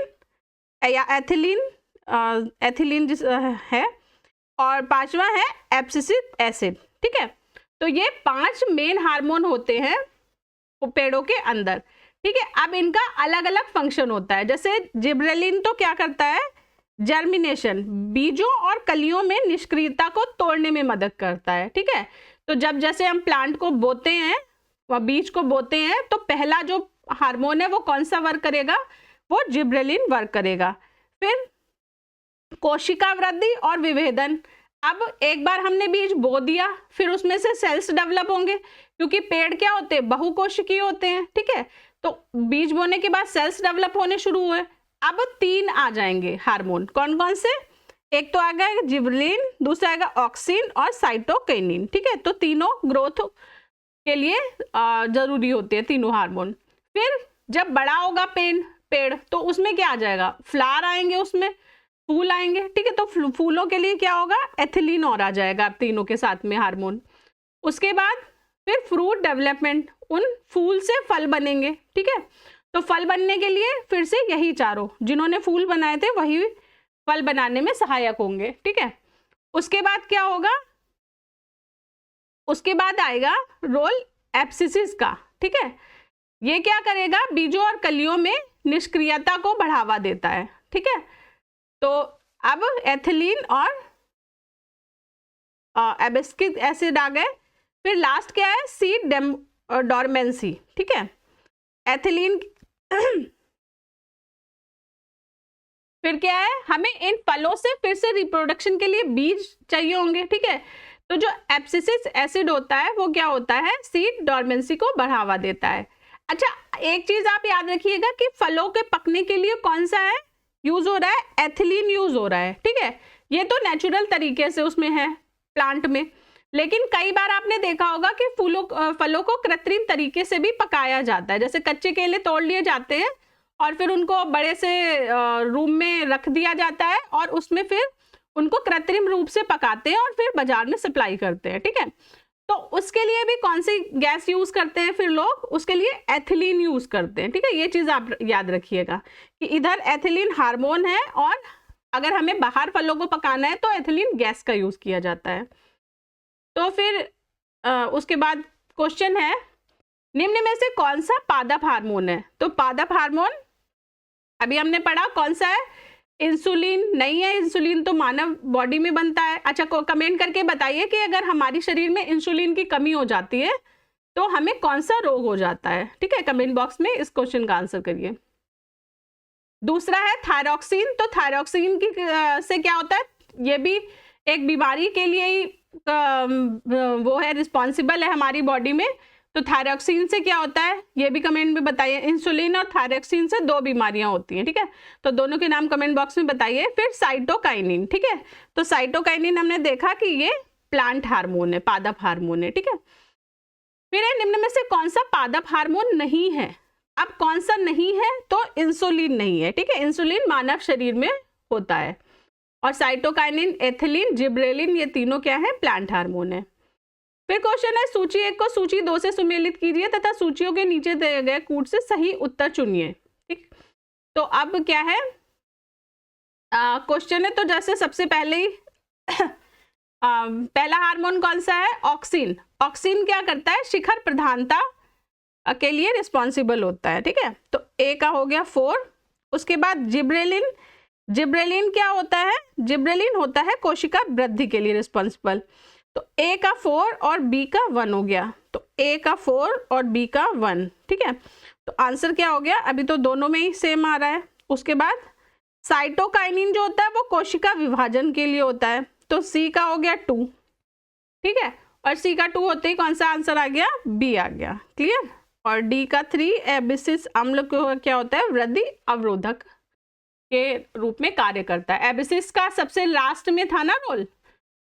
या एथिलीन है और पांचवा है एब्सिसिक एसिड, ठीक है। तो ये 5 मेन हार्मोन होते हैं पेड़ों के अंदर, ठीक है। अब इनका अलग अलग फंक्शन होता है। जैसे जिब्रेलिन तो क्या करता है, जर्मिनेशन, बीजों और कलियों में निष्क्रियता को तोड़ने में मदद करता है, ठीक है। तो जब जैसे हम प्लांट को बोते हैं, वह बीज को बोते हैं, तो पहला जो हार्मोन है वो कौन सा वर्क करेगा, वो जिब्रेलिन वर्क करेगा। फिर कोशिका वृद्धि और विभेदन, अब एक बार हमने बीज बो दिया फिर उसमें से सेल्स डेवलप होंगे, क्योंकि पेड़ क्या होते हैं, बहुकोशिकीय होते हैं, ठीक है। तो बीज बोने के बाद सेल्स डेवलप होने शुरू हुए। अब 3 आ जाएंगे हार्मोन, कौन कौन से, एक तो आ गया जिब्रेलिन, दूसरा आएगा ऑक्सिन और साइटोकाइनिन, ठीक है। तो तीनों ग्रोथ के लिए जरूरी होते हैं तीनों हार्मोन। फिर जब बड़ा होगा पेड़ तो उसमें क्या आ जाएगा, फ्लावर आएंगे, उसमें फूल आएंगे, ठीक है। तो फूलों के लिए क्या होगा, एथिलीन और आ जाएगा तीनों के साथ में हार्मोन। उसके बाद फिर फ्रूट डेवलपमेंट, उन फूल से फल बनेंगे, ठीक है। तो फल बनने के लिए फिर से यही चारों, जिन्होंने फूल बनाए थे वही फल बनाने में सहायक होंगे, ठीक है। उसके बाद क्या होगा, उसके बाद आएगा रोल एब्सिसिस का, ठीक है। ये क्या करेगा, बीजों और कलियों में निष्क्रियता को बढ़ावा देता है, ठीक है। तो अब एथिलीन और एब्सिसिक एसिड आ गए। फिर लास्ट क्या है, सीड डॉर्मेंसी, ठीक है। एथिलीन फिर क्या है, हमें इन फलों से फिर से रिप्रोडक्शन के लिए बीज चाहिए होंगे, ठीक है। तो जो एब्सिसिक एसिड होता है वो क्या होता है, सीड डॉर्मेंसी को बढ़ावा देता है। अच्छा, एक चीज आप याद रखिएगा कि फलों के पकने के लिए कौन सा है यूज हो रहा है, एथिलीन यूज हो रहा है, ठीक है। ये तो नेचुरल तरीके से उसमें है प्लांट में, लेकिन कई बार आपने देखा होगा कि फलों को कृत्रिम तरीके से भी पकाया जाता है। जैसे कच्चे केले तोड़ लिए जाते हैं और फिर उनको बड़े से रूम में रख दिया जाता है और उसमें फिर उनको कृत्रिम रूप से पकाते हैं और फिर बाजार में सप्लाई करते हैं, ठीक है। तो उसके लिए भी कौन सी गैस यूज करते हैं फिर लोग, उसके लिए एथिलीन यूज करते हैं, ठीक है। ये चीज आप याद रखिएगा कि इधर एथिलीन हार्मोन है और अगर हमें बाहर फलों को पकाना है तो एथिलीन गैस का यूज किया जाता है। तो फिर उसके बाद क्वेश्चन है, निम्न में से कौन सा पादप हार्मोन है। तो पादप हार्मोन अभी हमने पढ़ा कौन सा है, इंसुलिन नहीं है, इंसुलिन तो मानव बॉडी में बनता है। अच्छा, कमेंट करके बताइए कि अगर हमारी शरीर में इंसुलिन की कमी हो जाती है तो हमें कौन सा रोग हो जाता है, ठीक है। कमेंट बॉक्स में इस क्वेश्चन का आंसर करिए। दूसरा है थायरॉक्सिन। तो थायरॉक्सिन की से क्या होता है, ये भी एक बीमारी के लिए ही वो है, रिस्पॉन्सिबल है हमारी बॉडी में। तो थायरॉक्सिन से क्या होता है ये भी कमेंट में बताइए। इंसुलिन और थायरॉक्सिन से 2 बीमारियां होती हैं, ठीक है। तो दोनों के नाम कमेंट बॉक्स में बताइए। फिर साइटोकाइनिन, ठीक है। तो साइटोकाइनिन हमने देखा कि ये प्लांट हार्मोन है, पादप हार्मोन है, ठीक है। फिर निम्न में से कौन सा पादप हार्मोन नहीं है। अब कौन सा नहीं है, तो इंसुलिन नहीं है, ठीक है। इंसुलिन मानव शरीर में होता है और साइटोकाइनिन, एथिलीन, जिब्रेलिन, ये तीनों क्या है, प्लांट हार्मोन है। फिर क्वेश्चन है, सूची 1 को सूची 2 से सुमेलित कीजिए तथा सूचियों के नीचे दिए गए कूट से सही उत्तर चुनिए, ठीक। तो अब क्या है क्वेश्चन है, तो जैसे सबसे पहले ही पहला हार्मोन कौन सा है, ऑक्सिन। ऑक्सिन क्या करता है, शिखर प्रधानता के लिए रिस्पॉन्सिबल होता है, ठीक है। तो ए का हो गया 4। उसके बाद जिब्रेलिन। जिब्रेलिन क्या होता है, जिब्रेलिन होता है कोशिका वृद्धि के लिए रिस्पॉन्सिबल। तो ए का 4 और बी का 1 हो गया। तो ए का 4 और बी का 1, ठीक है। तो आंसर क्या हो गया, अभी तो दोनों में ही सेम आ रहा है। उसके बाद साइटोकाइनिन जो होता है वो कोशिका विभाजन के लिए होता है। तो सी का हो गया 2, ठीक है। और सी का 2 होते ही कौन सा आंसर आ गया, बी आ गया, क्लियर। और डी का 3 एबिसिस अम्ल क्या होता है, वृद्धि अवरोधक के रूप में कार्य करता है। एबिसिस का सबसे लास्ट में था ना रोल,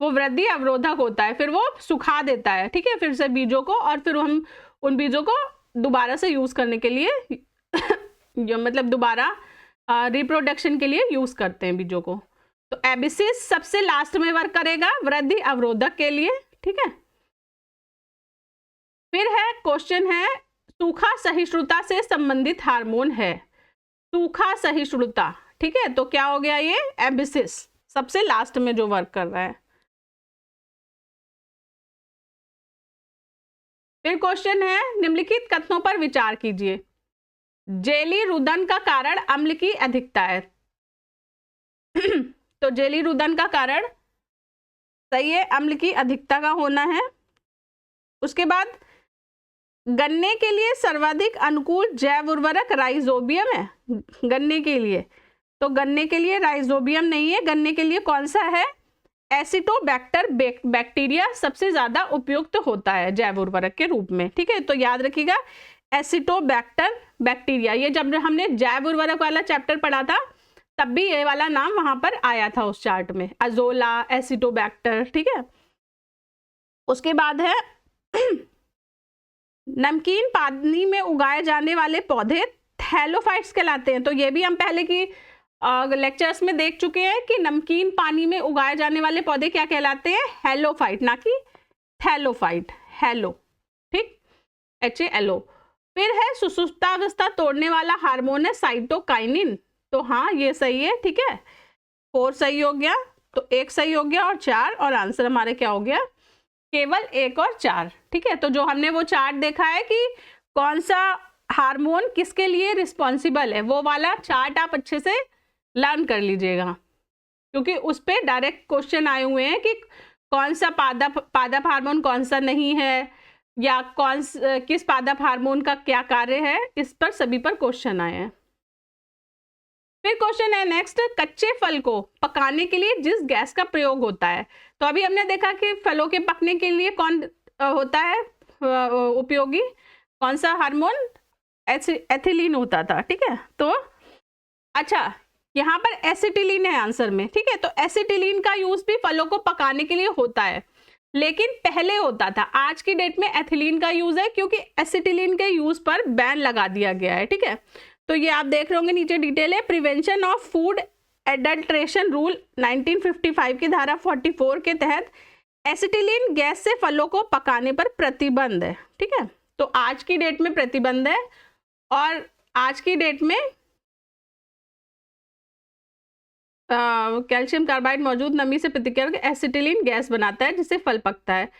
वो वृद्धि अवरोधक होता है, फिर वो सुखा देता है, ठीक है, फिर से बीजों को, और फिर हम उन बीजों को दोबारा से यूज करने के लिए मतलब दोबारा रिप्रोडक्शन के लिए यूज करते हैं बीजों को। तो एबिसिस सबसे लास्ट में वर्क करेगा वृद्धि अवरोधक के लिए, ठीक है। फिर है क्वेश्चन है, सूखा सहिष्णुता से संबंधित हार्मोन है। सूखा सहिष्णुता, ठीक है। तो क्या हो गया, ये एबिसिस सबसे लास्ट में जो वर्क कर रहा है। फिर क्वेश्चन है, निम्नलिखित कथनों पर विचार कीजिए। जेली रुदन का कारण अम्ल की अधिकता है। तो जेली रुदन का कारण सही है, अम्ल की अधिकता का होना है। उसके बाद गन्ने के लिए सर्वाधिक अनुकूल जैव उर्वरक राइजोबियम है। गन्ने के लिए, तो गन्ने के लिए राइजोबियम नहीं है, गन्ने के लिए कौन सा है, एसिटोबैक्टर बैक्टीरिया सबसे ज्यादा उपयुक्त होता है जैव उर्वरक के रूप में, ठीक है। तो याद रखिएगा एसिटोबैक्टर बैक्टीरिया, ये जब हमने जैव उर्वरक वाला चैप्टर पढ़ा था तब भी ये वाला नाम वहां पर आया था उस चार्ट में, अजोला, एसिटोबैक्टर, ठीक है। उसके बाद है नमकीन पानी में उगाए जाने वाले पौधे थैलोफाइट्स कहलाते हैं। तो ये भी हम पहले की लेक्चर्स में देख चुके हैं कि नमकीन पानी में उगाए जाने वाले पौधे क्या कहलाते हैं, हेलोफाइट, ना कि थैलोफाइट, हेलो, ठीक, HALO। फिर है सुषुप्तावस्था तोड़ने वाला हार्मोन है साइटोकाइनिन। तो हाँ ये सही है, ठीक है, 4 सही हो गया, तो 1 सही हो गया और 4, और आंसर हमारे क्या हो गया, केवल 1 और 4, ठीक है। तो जो हमने वो चार्ट देखा है कि कौन सा हार्मोन किसके लिए रिस्पॉन्सिबल है, वो वाला चार्ट आप अच्छे से लर्न कर लीजिएगा, क्योंकि उस पर डायरेक्ट क्वेश्चन आए हुए हैं कि कौन सा पादप हार्मोन कौन सा नहीं है, या किस पादप हार्मोन का क्या कार्य है, इस पर सभी पर क्वेश्चन आए हैं। फिर क्वेश्चन है नेक्स्ट, कच्चे फल को पकाने के लिए जिस गैस का प्रयोग होता है। तो अभी हमने देखा कि फलों के पकने के लिए कौन होता है उपयोगी, कौन सा हार्मोन, एथिलीन होता था, ठीक है। तो अच्छा, यहाँ पर एसिटिलीन है आंसर में, ठीक है। तो एसिटिलीन का यूज भी फलों को पकाने के लिए होता है, लेकिन पहले होता था। आज की डेट में एथिलीन का यूज है, क्योंकि एसिटिलीन के यूज पर बैन लगा दिया गया है, ठीक है। तो ये आप देख रहे होंगे नीचे डिटेल है, prevention of food adulteration rule 1955 की धारा 44 के तहत एसिटिलीन गैस से फलों को पकाने पर प्रतिबंध है, ठीक है। तो आज की डेट में प्रतिबंध है, और आज की डेट में कैल्शियम कार्बाइड मौजूद नमी से प्रतिक्रिया करके एसिटिलीन गैस बनाता है, जिससे फल पकता है।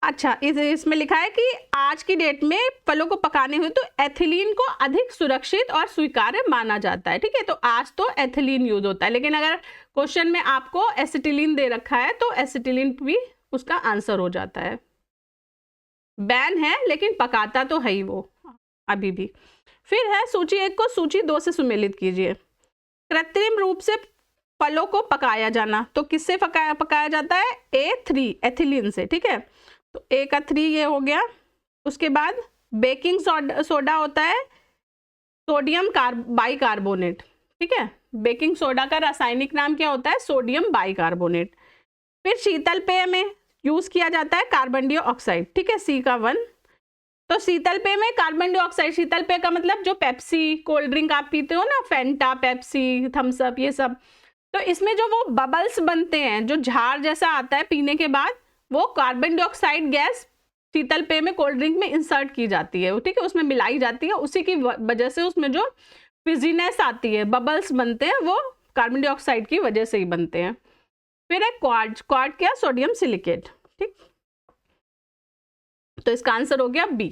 अच्छा, इसमें लिखा है कि आज की डेट में फलों को पकाने हुए तो एथिलीन को अधिक सुरक्षित और स्वीकार्य माना जाता है, ठीक है। तो आज तो एथिलीन यूज होता है, लेकिन अगर क्वेश्चन में आपको एसिटिलीन दे रखा है तो एसिटिलीन भी उसका आंसर हो जाता है। बैन है, लेकिन पकाता तो है ही वो अभी भी। फिर है सूची 1 को सूची 2 से सुमेलित कीजिए। कृत्रिम रूप से फलों को पकाया जाना, तो किससे पकाया जाता है, A3 एथिलीन से, ठीक है। तो A का 3 ये हो गया। उसके बाद बेकिंग सोडा होता है सोडियम बाइकार्बोनेट, ठीक है। बेकिंग सोडा का रासायनिक नाम क्या होता है, सोडियम बाइकार्बोनेट। फिर शीतल पेय में यूज किया जाता है कार्बन डाइऑक्साइड, ठीक है, C का 1। तो शीतल पेय में कार्बन डाइऑक्साइड, शीतल पेय का मतलब जो पेप्सी कोल्ड ड्रिंक आप पीते हो ना, फेंटा, पेप्सी, थम्स अप, ये सब, तो इसमें जो वो बबल्स बनते हैं, जो झार जैसा आता है पीने के बाद, वो कार्बन डाइऑक्साइड गैस शीतल पेय में, कोल्ड ड्रिंक में इंसर्ट की जाती है, ठीक है, उसमें मिलाई जाती है। उसी की वजह से उसमें जो फिजीनेस आती है, बबल्स बनते हैं, वो कार्बन डाइऑक्साइड की वजह से ही बनते हैं। फिर है क्वार्ट्ज, क्वार्ट्ज क्या, सोडियम सिलिकेट, ठीक। तो इसका आंसर हो गया B।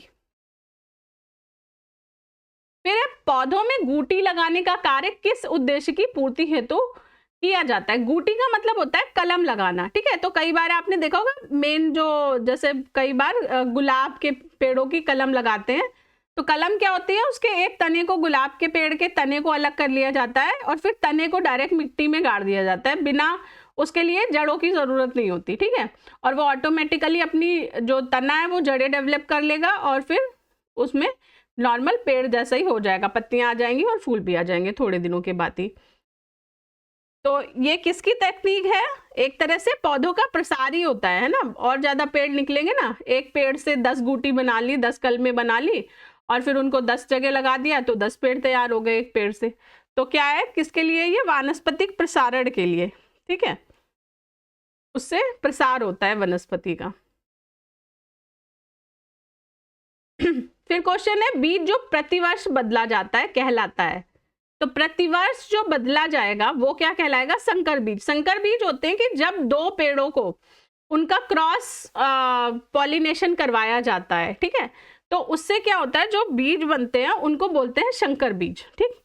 फिर है पौधों में गूटी लगाने का कार्य किस उद्देश्य की पूर्ति हेतु किया जाता है। गूटी का मतलब होता है कलम लगाना, ठीक है। तो कई बार आपने देखा होगा मेन जो, जैसे कई बार गुलाब के पेड़ों की कलम लगाते हैं, तो कलम क्या होती है, उसके एक तने को, गुलाब के पेड़ के तने को अलग कर लिया जाता है, और फिर तने को डायरेक्ट मिट्टी में गाड़ दिया जाता है, बिना उसके लिए जड़ों की जरूरत नहीं होती, ठीक है। और वो ऑटोमेटिकली अपनी जो तना है वो जड़ें डेवलप कर लेगा, और फिर उसमें नॉर्मल पेड़ जैसा ही हो जाएगा, पत्तियां आ जाएंगी और फूल भी आ जाएंगे थोड़े दिनों के बाद ही। तो ये किसकी टेक्निक है, एक तरह से पौधों का प्रसार ही होता है ना। और ज्यादा पेड़ निकलेंगे ना, एक पेड़ से 10 गूटी बना ली, 10 कलमें बना ली, और फिर उनको 10 जगह लगा दिया, तो 10 पेड़ तैयार हो गए एक पेड़ से। तो क्या है, किसके लिए, ये वानस्पतिक प्रसारण के लिए, ठीक है, उससे प्रसार होता है वनस्पति का। फिर क्वेश्चन है बीज जो प्रतिवर्ष बदला जाता है कहलाता है। तो प्रतिवर्ष जो बदला जाएगा वो क्या कहलाएगा, संकर बीज। संकर बीज होते हैं कि जब 2 पेड़ों को उनका क्रॉस पॉलिनेशन करवाया जाता है, ठीक है, तो उससे क्या होता है, जो बीज बनते हैं उनको बोलते हैं संकर बीज, ठीक।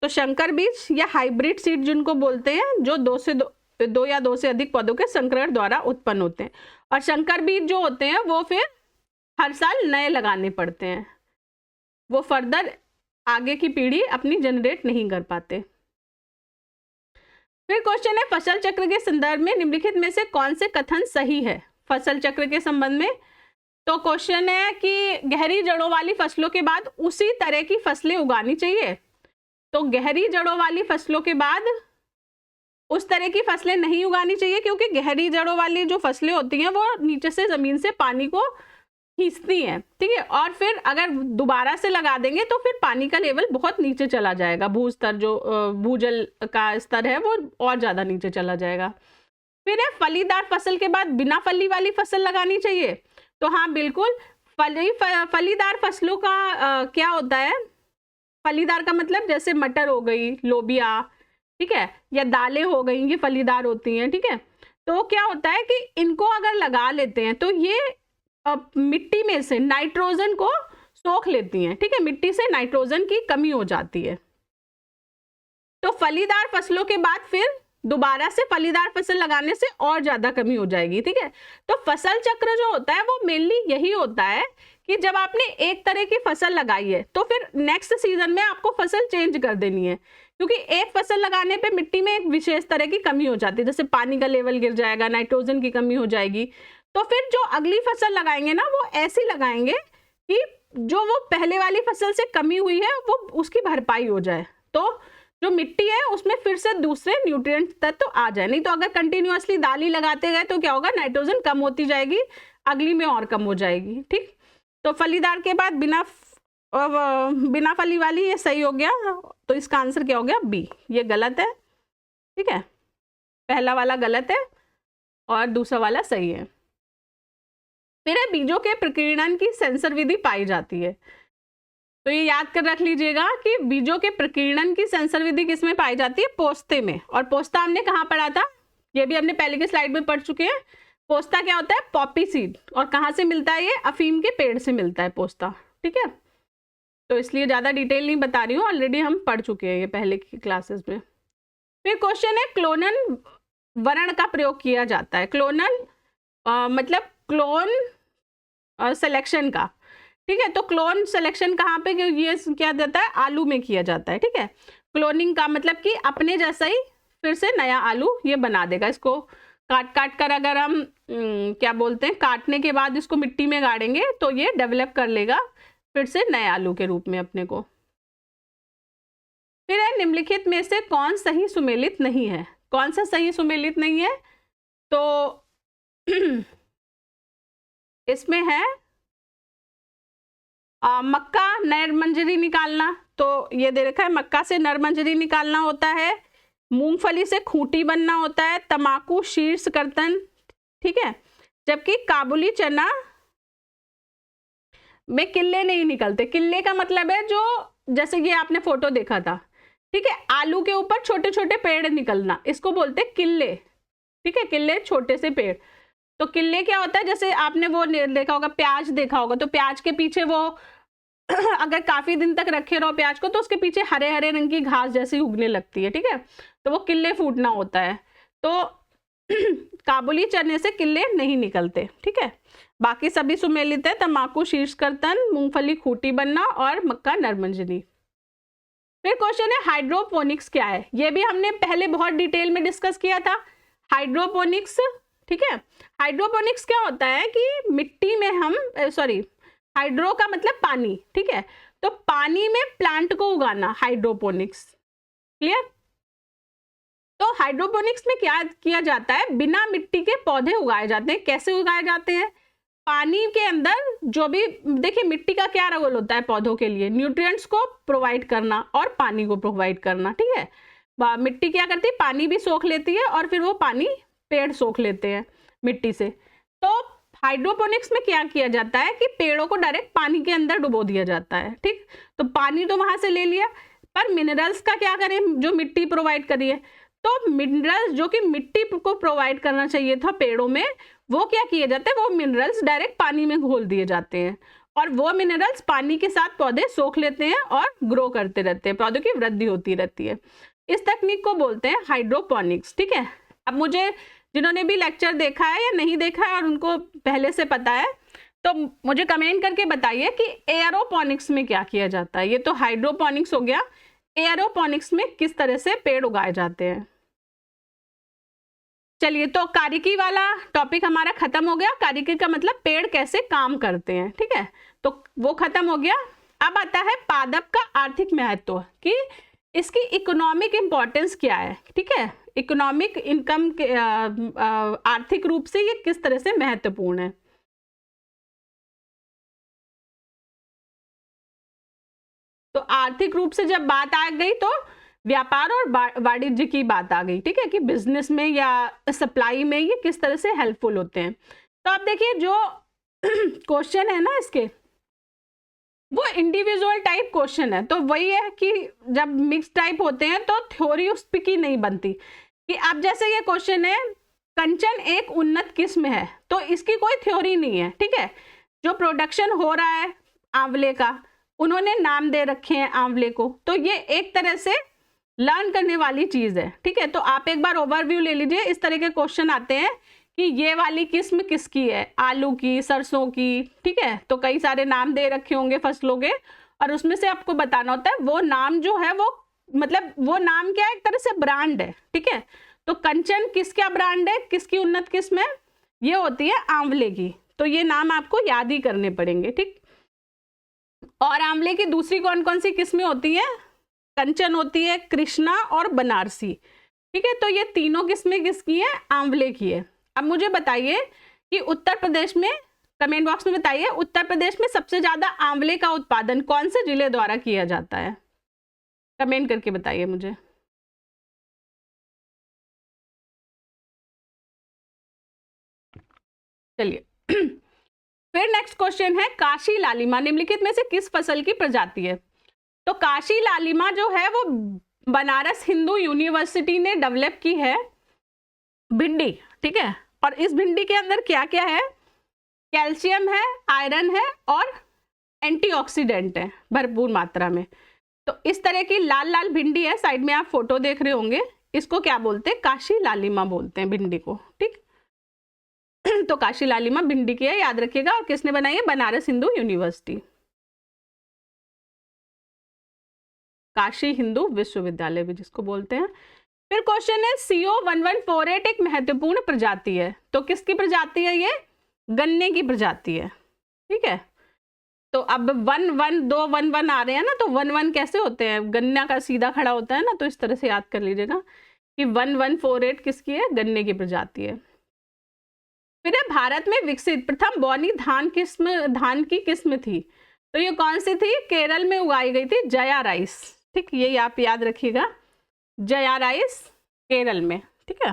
तो संकर बीज या हाइब्रिड सीड जिनको बोलते हैं, जो 2 या 2 से अधिक पौधों के संकरण द्वारा उत्पन्न होते हैं। और संकर बीज जो होते हैं वो फिर हर साल नए लगाने पड़ते हैं, वो फर्दर आगे की पीढ़ी अपनी जनरेट नहीं कर पाते। फिर क्वेश्चन है फसल चक्र के संदर्भ में निम्नलिखित में से कौन से कथन सही है फसल चक्र के संबंध में। तो क्वेश्चन है कि गहरी जड़ों वाली फसलों के बाद उसी तरह की फसलें उगानी चाहिए। तो गहरी जड़ों वाली फसलों के बाद उस तरह की फसलें नहीं उगानी चाहिए, क्योंकि गहरी जड़ों वाली जो फसलें होती हैं वो नीचे से जमीन से पानी को खींचती हैं, ठीक है। और फिर अगर दोबारा से लगा देंगे तो फिर पानी का लेवल बहुत नीचे चला जाएगा, भूस्तर जो भूजल का स्तर है वो और ज्यादा नीचे चला जाएगा। फिर है फलीदार फसल के बाद बिना फली वाली फसल लगानी चाहिए। तो हाँ बिल्कुल, फलीदार फसलों का क्या होता है, फलीदार का मतलब जैसे मटर हो गई, लोबिया, ठीक है, या दालें हो गई, ये फलीदार होती हैं, ठीक है। तो क्या होता है कि इनको अगर लगा लेते हैं तो ये मिट्टी में से नाइट्रोजन को सोख लेती हैं, ठीक है, मिट्टी से नाइट्रोजन की कमी हो जाती है। तो फलीदार फसलों के बाद फिर दोबारा से फलीदार फसल लगाने से और ज्यादा कमी हो जाएगी, ठीक है। तो फसल चक्र जो होता है वो मेनली यही होता है कि जब आपने एक तरह की फसल लगाई है तो फिर नेक्स्ट सीजन में आपको फसल चेंज कर देनी है, क्योंकि एक फसल लगाने पे मिट्टी में एक विशेष तरह की कमी हो जाती है, जैसे पानी का लेवल गिर जाएगा, नाइट्रोजन की कमी हो जाएगी। तो फिर जो अगली फसल लगाएंगे ना वो ऐसी लगाएंगे कि जो वो पहले वाली फसल से कमी हुई है वो उसकी भरपाई हो जाए, तो जो मिट्टी है उसमें फिर से दूसरे न्यूट्रिएंट तत्व आ जाए। नहीं तो अगर कंटिन्यूअसली दाल ही लगाते गए तो क्या होगा, नाइट्रोजन कम होती जाएगी, अगली में और कम हो जाएगी। ठीक, तो फलीदार के बाद बिना फली वाली ये सही हो गया, तो इसका आंसर क्या हो गया, बी। ये गलत है, ठीक है, पहला वाला गलत है और दूसरा वाला सही है। फिर बीजों के प्रकीर्णन की सेंसर विधि पाई जाती है। तो ये याद कर रख लीजिएगा कि बीजों के प्रकीर्णन की सेंसर विधि किसमें पाई जाती है, पोस्ते में। और पोस्ता हमने कहाँ पढ़ा था, ये भी हमने पहले की स्लाइड में पढ़ चुके हैं। पोस्ता क्या होता है, पॉपी सीड, और कहाँ से मिलता है, ये अफीम के पेड़ से मिलता है पोस्ता। ठीक है, तो इसलिए ज़्यादा डिटेल नहीं बता रही हूँ, ऑलरेडी हम पढ़ चुके हैं ये पहले की क्लासेस में। फिर क्वेश्चन है, क्लोनल वर्ण का प्रयोग किया जाता है। क्लोनल मतलब क्लोन सिलेक्शन का, ठीक है। तो क्लोन सिलेक्शन कहाँ पे ये क्या जाता है, आलू में किया जाता है। ठीक है, क्लोनिंग का मतलब कि अपने जैसा ही फिर से नया आलू ये बना देगा। इसको काट कर अगर हम क्या बोलते हैं, काटने के बाद इसको मिट्टी में गाड़ेंगे तो ये डेवलप कर लेगा फिर से नए आलू के रूप में अपने को। फिर है, निम्नलिखित में से कौन सही सुमेलित नहीं है। कौन सा सही सुमेलित नहीं है, तो इसमें है मक्का नरमंजरी निकालना, तो ये दे रखा है, मक्का से नरमंजरी निकालना होता है, मूंगफली से खूंटी बनना होता है, तमाकू शीर्ष कर्तन, ठीक है, जबकि काबुली चना में किल्ले नहीं निकलते। किल्ले का मतलब है जो, जैसे ये आपने फोटो देखा था, ठीक है, आलू के ऊपर छोटे छोटे पेड़ निकलना, इसको बोलते हैं किल्ले। ठीक है, किल्ले छोटे से पेड़। तो किल्ले क्या होता है, जैसे आपने वो देखा होगा, प्याज देखा होगा, तो प्याज के पीछे वो अगर काफी दिन तक रखे रहो प्याज को तो उसके पीछे हरे हरे रंग की घास जैसी उगने लगती है। ठीक है, तो वो किल्ले फूटना होता है। तो काबुली चने से किल्ले नहीं निकलते। ठीक है, बाकी सभी सुमेलित है, तंबाकू शीर्षकर्तन, मूंगफली खूंटी बनना और मक्का नरमंजरी। फिर क्वेश्चन है, हाइड्रोपोनिक्स क्या है। ये भी हमने पहले बहुत डिटेल में डिस्कस किया था, हाइड्रोपोनिक्स। ठीक है, हाइड्रोपोनिक्स क्या होता है कि मिट्टी में हम हाइड्रो का मतलब पानी, ठीक है, तो पानी में प्लांट को उगाना, हाइड्रोपोनिक्स। क्लियर। तो हाइड्रोपोनिक्स में क्या किया जाता है, बिना मिट्टी के पौधे उगाए जाते हैं। कैसे उगाए जाते हैं, पानी के अंदर जो भी, देखिए मिट्टी का क्या रोल होता है पौधों के लिए, न्यूट्रिएंट्स को प्रोवाइड करना और पानी को प्रोवाइड करना। ठीक है, मिट्टी क्या करती है, पानी भी सोख लेती है और फिर वो पानी पेड़ सोख लेते हैं मिट्टी से। तो हाइड्रोपोनिक्स में क्या किया जाता है कि पेड़ों को डायरेक्ट पानी के अंदर डुबो दिया जाता है। ठीक, तो पानी तो वहां से ले लिया, पर मिनरल्स का क्या करें, जो मिट्टी प्रोवाइड करी है, तो मिनरल्स जो कि मिट्टी को प्रोवाइड करना चाहिए था पेड़ों में, वो क्या किए जाते हैं, वो मिनरल्स डायरेक्ट पानी में घोल दिए जाते हैं और वो मिनरल्स पानी के साथ पौधे सोख लेते हैं और ग्रो करते रहते हैं, पौधों की वृद्धि होती रहती है। इस तकनीक को बोलते हैं हाइड्रोपोनिक्स। ठीक है, अब मुझे जिन्होंने भी लेक्चर देखा है या नहीं देखा है और उनको पहले से पता है, तो मुझे कमेंट करके बताइए कि एयरोपोनिक्स में क्या किया जाता है। ये तो हाइड्रोपोनिक्स हो गया, एयरोपोनिक्स में किस तरह से पेड़ उगाए जाते हैं। चलिए, तो कारिकी वाला टॉपिक हमारा खत्म हो गया। कारिकी का मतलब पेड़ कैसे काम करते हैं। ठीक है, तो वो खत्म हो गया। अब आता है पादप का आर्थिक महत्व, कि इसकी इकोनॉमिक इंपॉर्टेंस क्या है। ठीक है, इकोनॉमिक इनकम के आर्थिक रूप से ये किस तरह से महत्वपूर्ण है। तो आर्थिक रूप से जब बात आ गई तो व्यापार और वाणिज्य की बात आ गई। ठीक है, कि बिजनेस में या सप्लाई में ये किस तरह से हेल्पफुल होते हैं। तो आप देखिए जो क्वेश्चन है ना इसके, वो इंडिविजुअल टाइप क्वेश्चन है। तो वही है कि जब मिक्स टाइप होते हैं तो थ्योरी उस पे की नहीं बनती। कि अब जैसे ये क्वेश्चन है, कंचन एक उन्नत किस्म है, तो इसकी कोई थ्योरी नहीं है। ठीक है, जो प्रोडक्शन हो रहा है आंवले का, उन्होंने नाम दे रखे हैं आंवले को, तो ये एक तरह से लर्न करने वाली चीज है। ठीक है, तो आप एक बार ओवरव्यू ले लीजिए। इस तरह के क्वेश्चन आते हैं कि ये वाली किस्म किसकी है, आलू की, सरसों की, ठीक है। तो कई सारे नाम दे रखे होंगे फसलों के, और उसमें से आपको बताना होता है वो नाम जो है वो, मतलब वो नाम क्या है, एक तरह से ब्रांड है, ठीक है। तो कंचन किसका ब्रांड है, किसकी उन्नत किस्म है, ये होती है आंवले की। तो ये नाम आपको याद ही करने पड़ेंगे, ठीक। और आंवले की दूसरी कौन कौन सी किस्में होती हैं, कंचन होती है, कृष्णा और बनारसी, ठीक है। तो ये तीनों किस्में किसकी है, आंवले की है। अब मुझे बताइए कि उत्तर प्रदेश में, कमेंट बॉक्स में बताइए, उत्तर प्रदेश में सबसे ज्यादा आंवले का उत्पादन कौन से जिले द्वारा किया जाता है, कमेंट करके बताइए मुझे। चलिए फिर नेक्स्ट क्वेश्चन है, काशी लालिमा निम्नलिखित में से किस फसल की प्रजाति है। तो काशी लालिमा जो है वो बनारस हिंदू यूनिवर्सिटी ने डेवलप की है भिंडी, ठीक है। और इस भिंडी के अंदर क्या क्या है, कैल्शियम है, आयरन है और एंटीऑक्सीडेंट है भरपूर मात्रा में। तो इस तरह की लाल लाल भिंडी है, साइड में आप फोटो देख रहे होंगे, इसको क्या बोलते हैं, काशी लालिमा बोलते हैं भिंडी को, ठीक। तो काशी लालिमा भिंडी की है, याद रखिएगा। और किसने बनाई है, बनारस हिंदू यूनिवर्सिटी, काशी हिंदू विश्वविद्यालय भी जिसको बोलते हैं। फिर क्वेश्चन है, CO1148 एक महत्वपूर्ण प्रजाति है। तो किसकी प्रजाति है, ये गन्ने की प्रजाति है, ठीक है। तो अब 1 1 2 1 1 आ रहे हैं ना, तो 1 1 कैसे होते हैं, गन्ना का सीधा खड़ा होता है ना, तो इस तरह से याद कर लीजिएगा कि 1148 किसकी है, गन्ने की प्रजाति है। फिर भारत में विकसित प्रथम बौनी धान की किस्म थी। तो ये कौन सी थी, केरल में उगाई गई थी जया राइस, ठीक, ये आप याद रखिएगा, जया राइस केरल में, ठीक है,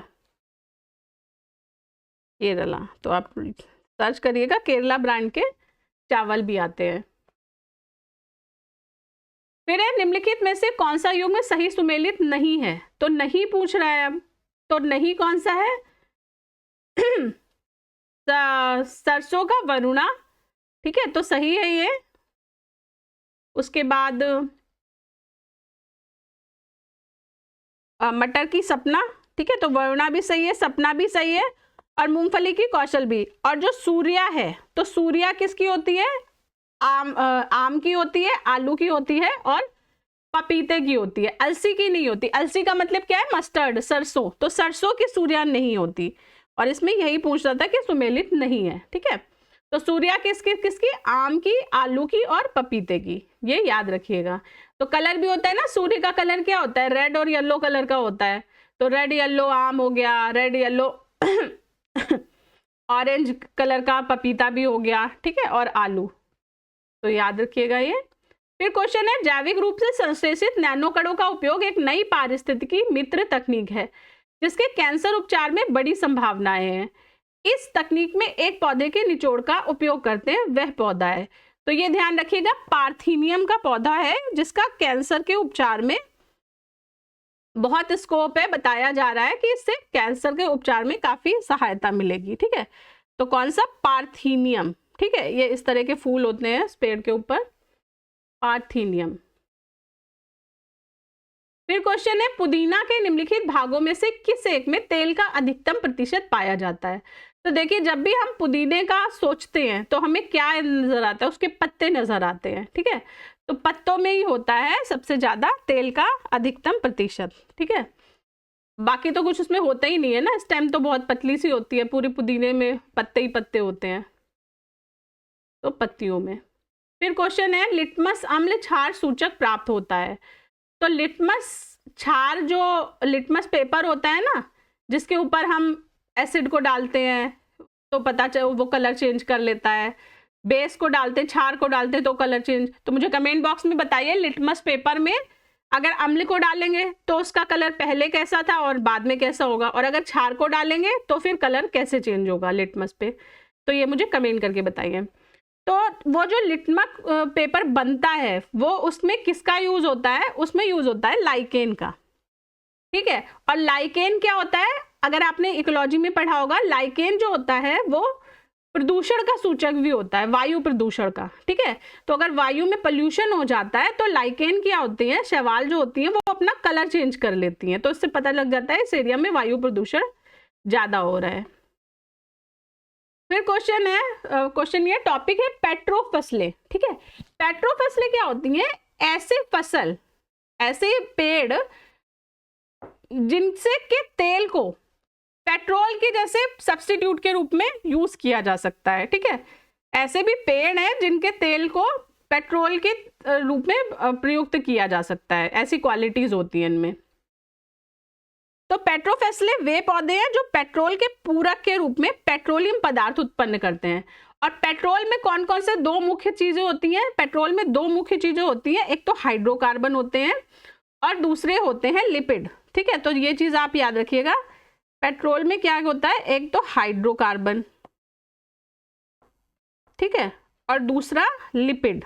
केरला। तो आप सर्च करिएगा, केरला ब्रांड के चावल भी आते हैं। फिर है, निम्नलिखित में से कौन सा युग्म सही सुमेलित नहीं है। तो नहीं पूछ रहा है अब, तो नहीं कौन सा है सरसों का वरुणा, ठीक है, तो सही है ये। उसके बाद मटर की सपना, ठीक है, तो वरुणा भी सही है, सपना भी सही है, और मूंगफली की कौशल भी। और जो सूर्या है, तो सूर्या किसकी होती है, आम की होती है, आलू की होती है और पपीते की होती है, अलसी की नहीं होती। अलसी का मतलब क्या है, मस्टर्ड, सरसों, तो सरसों की सूर्या नहीं होती। और इसमें यही पूछ रहा था कि सुमेलित नहीं है, ठीक है। तो सूर्या किसकी, आम की, आलू की और पपीते की, ये याद रखिएगा। तो कलर भी होता है ना, सूर्य का कलर क्या होता है, रेड और येलो कलर का होता है। तो रेड येलो आम हो गया, रेड येलो ऑरेंज कलर का पपीता भी हो गया, ठीक है, और आलू, तो याद रखिएगा ये। फिर क्वेश्चन है, जैविक रूप से संश्लेषित नैनो कणों का उपयोग एक नई पारिस्थितिकी मित्र तकनीक है जिसके कैंसर उपचार में बड़ी संभावनाएं हैं। इस तकनीक में एक पौधे के निचोड़ का उपयोग करते हैं, वह पौधा है। तो ये ध्यान रखिएगा, पार्थीनियम का पौधा है जिसका कैंसर के उपचार में बहुत स्कोप है, बताया जा रहा है कि इससे कैंसर के उपचार में काफी सहायता मिलेगी, ठीक है। तो कौन सा, पार्थीनियम, ठीक है, ये इस तरह के फूल होते हैं इस पेड़ के ऊपर, पार्थीनियम। फिर क्वेश्चन है, पुदीना के निम्नलिखित भागों में से किस एक में तेल का अधिकतम प्रतिशत पाया जाता है। तो देखिए, जब भी हम पुदीने का सोचते हैं तो हमें क्या नजर आता है, उसके पत्ते नजर आते हैं, ठीक है। तो पत्तों में ही होता है सबसे ज्यादा तेल का अधिकतम प्रतिशत, ठीक है। बाकी तो कुछ उसमें होता ही नहीं है ना, स्टेम तो बहुत पतली सी होती है, पूरे पुदीने में पत्ते ही पत्ते होते हैं, तो पत्तियों में। फिर क्वेश्चन है, लिटमस अम्ल क्षार सूचक प्राप्त होता है। तो लिटमस क्षार, जो लिटमस पेपर होता है ना, जिसके ऊपर हम एसिड को डालते हैं तो पता चल वो कलर चेंज कर लेता है, बेस को डालते हैं, क्षार को डालते हैं तो कलर चेंज। तो मुझे कमेंट बॉक्स में बताइए, लिटमस पेपर में अगर अम्ल को डालेंगे तो उसका कलर पहले कैसा था और बाद में कैसा होगा, और अगर क्षार को डालेंगे तो फिर कलर कैसे चेंज होगा लिटमस पे। तो ये मुझे कमेंट करके बताइए। तो वो जो लिटमस पेपर बनता है वो उसमें किसका यूज होता है, उसमें यूज होता है लाइकेन का, ठीक है। और लाइकेन क्या होता है, अगर आपने इकोलॉजी में पढ़ा होगा, लाइकेन जो होता है वो प्रदूषण का सूचक भी होता है, वायु प्रदूषण का, ठीक है। तो अगर वायु में पोल्यूशन हो जाता है तो लाइकेन क्या होती है, शैवाल जो होती है वो अपना कलर चेंज कर लेती हैं, तो इससे पता लग जाता है इस एरिया में वायु प्रदूषण ज्यादा हो रहा है। फिर क्वेश्चन ये टॉपिक है पेट्रो फसलें, ठीक है। पेट्रो फसलें क्या होती हैं? ऐसे फसल, ऐसे पेड़ जिनसे के तेल को पेट्रोल के जैसे सब्स्टिट्यूट के रूप में यूज किया जा सकता है, ठीक है। ऐसे भी पेड़ हैं जिनके तेल को पेट्रोल के रूप में प्रयुक्त किया जा सकता है, ऐसी क्वालिटीज होती हैं इनमें। तो पेट्रोफेसले वे पौधे हैं जो पेट्रोल के पूरक के रूप में पेट्रोलियम पदार्थ उत्पन्न करते हैं। और पेट्रोल में कौन कौन से दो मुख्य चीजें होती हैं? पेट्रोल में दो मुख्य चीजें होती हैं, एक तो हाइड्रोकार्बन होते हैं और दूसरे होते हैं लिपिड, ठीक है। तो ये चीज आप याद रखिएगा, पेट्रोल में क्या होता है? एक तो हाइड्रोकार्बन, ठीक है, और दूसरा लिपिड,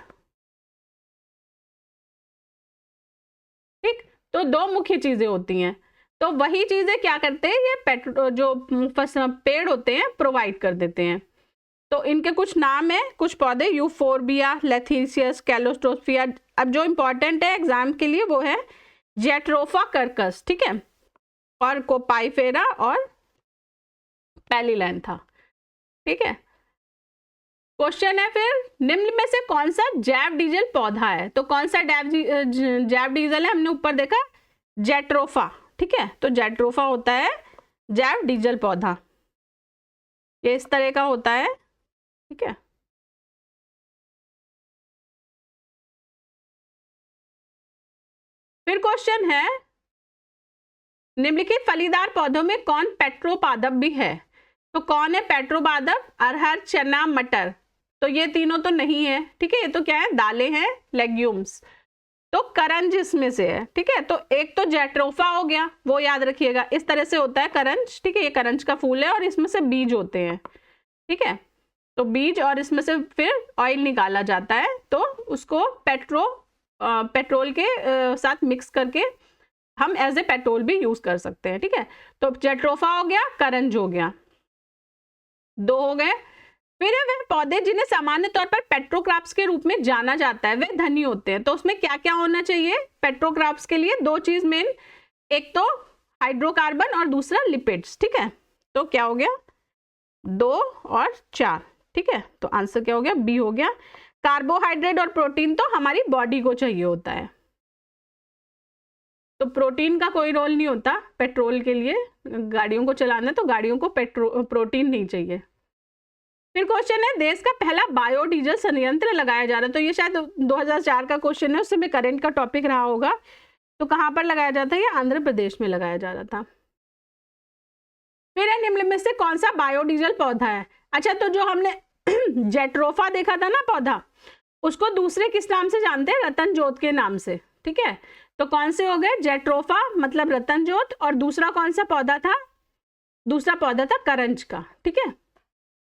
ठीक। तो दो मुख्य चीजें होती हैं, तो वही चीजें क्या करते हैं ये जो पेड़ होते हैं प्रोवाइड कर देते हैं। तो इनके कुछ नाम है, कुछ पौधे, यूफोर्बिया, लेथीसियस, कैलोस्ट्रोफिया। अब जो इंपॉर्टेंट है एग्जाम के लिए वो है जेट्रोफा कर्कस, ठीक है, और कोपाइफेरा और पैलिलैंथा, ठीक है। क्वेश्चन है फिर, निम्न में से कौन सा जैव डीजल पौधा है? तो कौन सा जैव डीजल है? हमने ऊपर देखा जेट्रोफा, ठीक है। तो जेट्रोफा होता है जैव डीजल पौधा, ये इस तरह का होता है, ठीक है। फिर क्वेश्चन है, निम्नलिखित फलीदार पौधों में कौन पेट्रोपादप भी है? तो कौन है पेट्रोपादप? अरहर, चना, मटर। तो ये तीनों तो नहीं है, ठीक है, ये तो क्या है? दालें हैं, लेग्यूम्स। तो करंज इसमें से है, ठीक है। तो एक तो जेट्रोफा हो गया, वो याद रखिएगा, इस तरह से होता है करंज, ठीक है। ये करंज का फूल है और इसमें से बीज होते हैं, ठीक है। तो बीज और इसमें से फिर ऑयल निकाला जाता है, तो उसको पेट्रोल के साथ मिक्स करके हम एज ए पेट्रोल भी यूज कर सकते हैं, ठीक है। तो जेट्रोफा हो गया, करंज हो गया, दो हो गए। फिर वे पौधे जिन्हें सामान्य तौर पर पेट्रोक्राप्स के रूप में जाना जाता है, वे धनी होते हैं। तो उसमें क्या क्या होना चाहिए पेट्रोक्राप्स के लिए? दो चीज मेन, एक तो हाइड्रोकार्बन और दूसरा लिपिड्स, ठीक है। तो क्या हो गया? 2 और 4, ठीक है। तो आंसर क्या हो गया? बी हो गया। कार्बोहाइड्रेट और प्रोटीन तो हमारी बॉडी को चाहिए होता है, तो प्रोटीन का कोई रोल नहीं होता पेट्रोल के लिए। गाड़ियों को चलाना तो गाड़ियों को प्रोटीन नहीं चाहिए। फिर क्वेश्चन है, देश का पहला बायोडीजल संयंत्र लगाया जा रहा है। तो ये शायद 2004 का क्वेश्चन है, उससे में करंट का टॉपिक रहा होगा। तो कहाँ पर लगाया जाता है? ये आंध्र प्रदेश में लगाया जा रहा था। फिर निम्न में से कौन सा बायोडीजल पौधा है? अच्छा, तो जो हमने जेट्रोफा देखा था ना पौधा, उसको दूसरे किस नाम से जानते हैं? रतन जोत के नाम से, ठीक है। तो कौन से हो गए? जेट्रोफा मतलब रतन जोत, और दूसरा कौन सा पौधा था? दूसरा पौधा था करंज का, ठीक है।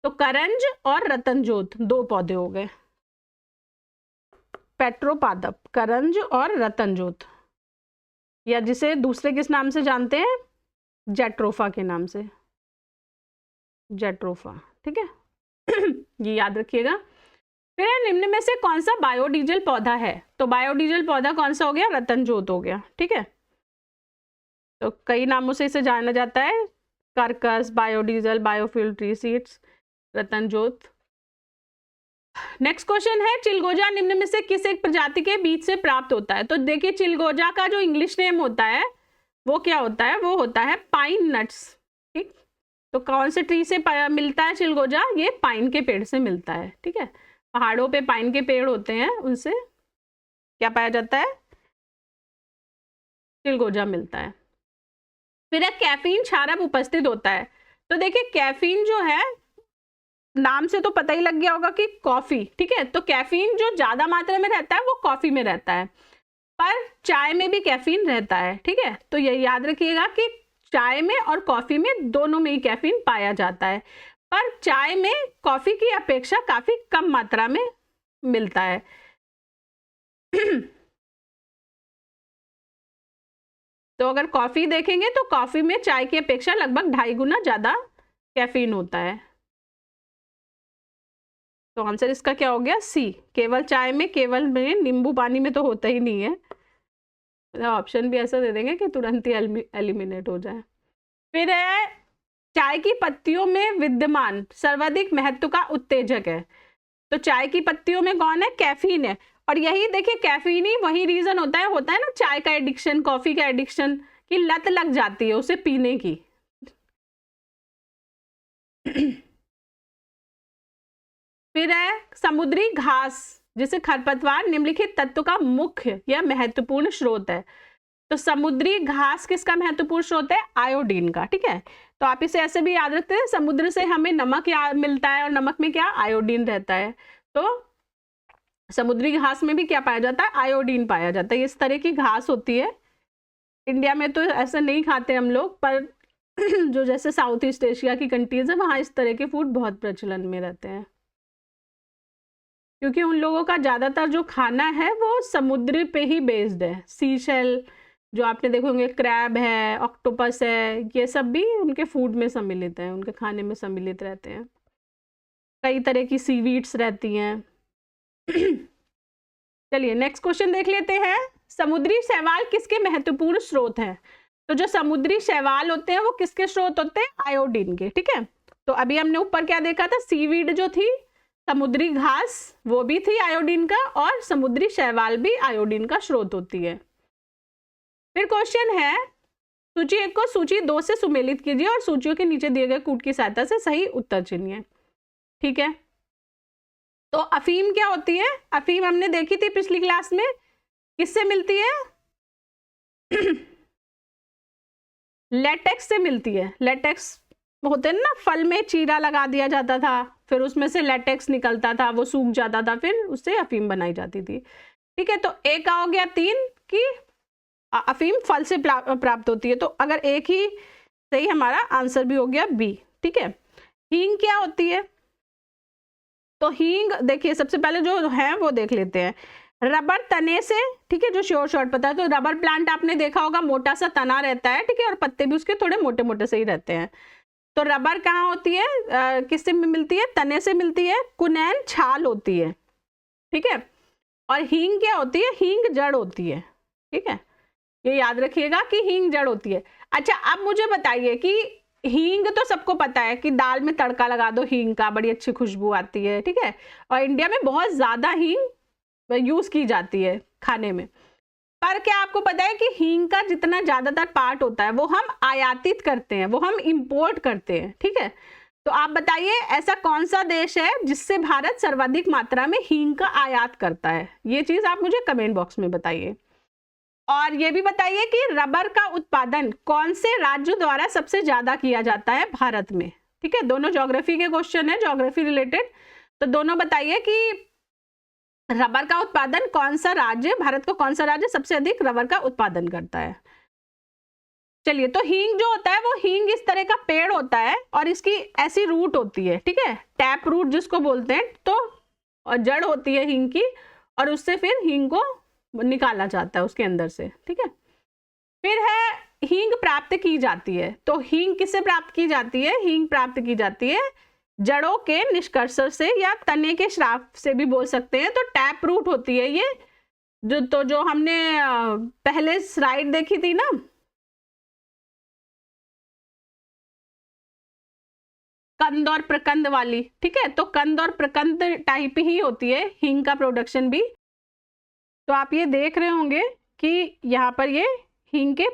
तो करंज और रतन जोत दो पौधे हो गए, पेट्रोपादप, करंज और रतन जोत, या जिसे दूसरे किस नाम से जानते हैं? जेट्रोफा के नाम से, जेट्रोफा, ठीक है। ये याद रखिएगा। फिर निम्न में से कौन सा बायोडीजल पौधा है? तो बायोडीजल पौधा कौन सा हो गया? रतन जोत हो गया, ठीक है। तो कई नामों से इसे जाना जाता है, curcas, biodiesel, biofuel tree seeds, रतन जोत। नेक्स्ट क्वेश्चन है, चिलगोजा निम्न में से किस एक प्रजाति के बीज से प्राप्त होता है? तो देखिए, चिलगोजा का जो इंग्लिश नेम होता है वो क्या होता है? वो होता है पाइन नट्स, ठीक। तो कौन से ट्री से मिलता है चिलगोजा? ये पाइन के पेड़ से मिलता है, ठीक है। पहाड़ों पे पाइन के पेड़ होते हैं, उनसे क्या पाया जाता है? चिलगोजा मिलता है। फिर एक कैफीन क्षारक उपस्थित होता है। तो देखिए, कैफीन जो है, नाम से तो पता ही लग गया होगा कि कॉफी, ठीक है। तो कैफीन जो ज्यादा मात्रा में रहता है वो कॉफी में रहता है, पर चाय में भी कैफीन रहता है, ठीक है। तो ये याद रखिएगा कि चाय में और कॉफी में दोनों में ही कैफीन पाया जाता है, पर चाय में कॉफी की अपेक्षा काफी कम मात्रा में मिलता है। तो अगर कॉफी देखेंगे तो कॉफी में चाय की अपेक्षा लगभग 2.5 गुना ज्यादा कैफीन होता है। तो आंसर इसका क्या हो गया? सी। केवल चाय में, केवल में, नींबू पानी में तो होता ही नहीं है। ऑप्शन भी ऐसा दे देंगे कि तुरंत ही एलिमिनेट हो जाए। फिर है, चाय की पत्तियों में विद्यमान सर्वाधिक महत्व का उत्तेजक है। तो चाय की पत्तियों में कौन है? कैफीन है। और यही देखिए कैफीन ही वही रीजन होता है ना चाय का एडिक्शन, कॉफी का एडिक्शन, की लत लग जाती है उसे पीने की। फिर है समुद्री घास जिसे खरपतवार निम्नलिखित तत्व का मुख्य या महत्वपूर्ण स्रोत है। तो समुद्री घास किसका महत्वपूर्ण स्रोत है? आयोडीन का। ठीक है, तो आप इसे ऐसे भी याद रखते हैं, समुद्र से हमें नमक मिलता है और नमक में क्या? आयोडीन रहता है। तो समुद्री घास में भी क्या पाया जाता है? आयोडीन पाया जाता है। इस तरह की घास होती है। इंडिया में तो ऐसा नहीं खाते हम लोग, पर जो जैसे साउथ ईस्ट एशिया की कंट्रीज है वहाँ इस तरह के फूड बहुत प्रचलन में रहते हैं, क्योंकि उन लोगों का ज़्यादातर जो खाना है वो समुद्र पे ही बेस्ड है। सीशेल जो आपने देखोगे, क्रैब है, ऑक्टोपस है, ये सब भी उनके फूड में सम्मिलित है, उनके खाने में सम्मिलित रहते हैं। कई तरह की सीवीड्स रहती हैं। चलिए नेक्स्ट क्वेश्चन देख लेते हैं। समुद्री शैवाल किसके महत्वपूर्ण स्रोत हैं? तो जो समुद्री शैवाल होते हैं वो किसके स्रोत होते हैं? आयोडीन के। ठीक है, तो अभी हमने ऊपर क्या देखा था? सीवीड जो थी, समुद्री घास, वो भी थी आयोडीन का, और समुद्री शैवाल भी आयोडीन का स्रोत होती है। फिर क्वेश्चन है सूची 1 को सूची 2 से सुमेलित कीजिए और सूचियों के नीचे दिए गए कूट की सहायता से सही उत्तर चुनिए। ठीक है, तो अफीम क्या होती है? अफीम हमने देखी थी पिछली क्लास में, किससे मिलती है? लेटेक्स से मिलती है। लेटेक्स होते हैं ना, फल में चीरा लगा दिया जाता था, फिर उसमें से लेटेक्स निकलता था, वो सूख जाता था, फिर उससे अफीम बनाई जाती थी। ठीक है, तो एक का हो गया 3 की अफीम फल से प्राप्त होती है, तो अगर एक ही सही, हमारा आंसर भी हो गया बी। ठीक है, हींग क्या होती है? तो हींग देखिए सबसे पहले जो है वो देख लेते हैं। रबर तने से, ठीक है, जो श्योर शॉर्ट पता है, तो रबर प्लांट आपने देखा होगा, मोटा सा तना रहता है। ठीक है, और पत्ते भी उसके थोड़े मोटे मोटे से ही रहते हैं। तो रबर कहाँ होती है? किससे मिलती है? तने से मिलती है। कुनैन छाल होती है। ठीक है, और हींग क्या होती है? हींग जड़ होती है। ठीक है, ये याद रखिएगा कि हींग जड़ होती है। अच्छा, अब मुझे बताइए कि हींग तो सबको पता है कि दाल में तड़का लगा दो हींग का, बड़ी अच्छी खुशबू आती है। ठीक है, और इंडिया में बहुत ज्यादा हींग यूज की जाती है खाने में। पर क्या आपको पता है कि हींग का जितना ज्यादातर पार्ट होता है वो हम आयातित करते हैं, वो हम इंपोर्ट करते हैं। ठीक है, तो आप बताइए ऐसा कौन सा देश है जिससे भारत सर्वाधिक मात्रा में हींग का आयात करता है? ये चीज आप मुझे कमेंट बॉक्स में बताइए। और ये भी बताइए कि रबर का उत्पादन कौन से राज्य द्वारा सबसे ज्यादा किया जाता है भारत में? ठीक है, दोनों ज्योग्राफी के क्वेश्चन है, ज्योग्राफी रिलेटेड। तो दोनों बताइए कि रबर का उत्पादन कौन सा राज्य, भारत को कौन सा राज्य सबसे अधिक रबर का उत्पादन करता है? चलिए, तो हींग जो होता है वो हींग इस तरह का पेड़ होता है और इसकी ऐसी रूट होती है। ठीक है, टैप रूट जिसको बोलते हैं, तो और जड़ होती है हींग की, और उससे फिर हींग को निकाला जाता है उसके अंदर से। ठीक है, फिर है हींग प्राप्त की जाती है। तो हींग किससे प्राप्त की जाती है? हींग प्राप्त की जाती है जड़ों के निष्कर्ष से या तने के श्राप से भी बोल सकते हैं। तो टैप रूट होती है ये, जो हमने पहले स्लाइड देखी थी ना, कंद और प्रकंद वाली। ठीक है, तो कंद और प्रकंद टाइप ही होती है हींग का प्रोडक्शन भी। तो आप ये देख रहे होंगे कि यहाँ पर ये हींग के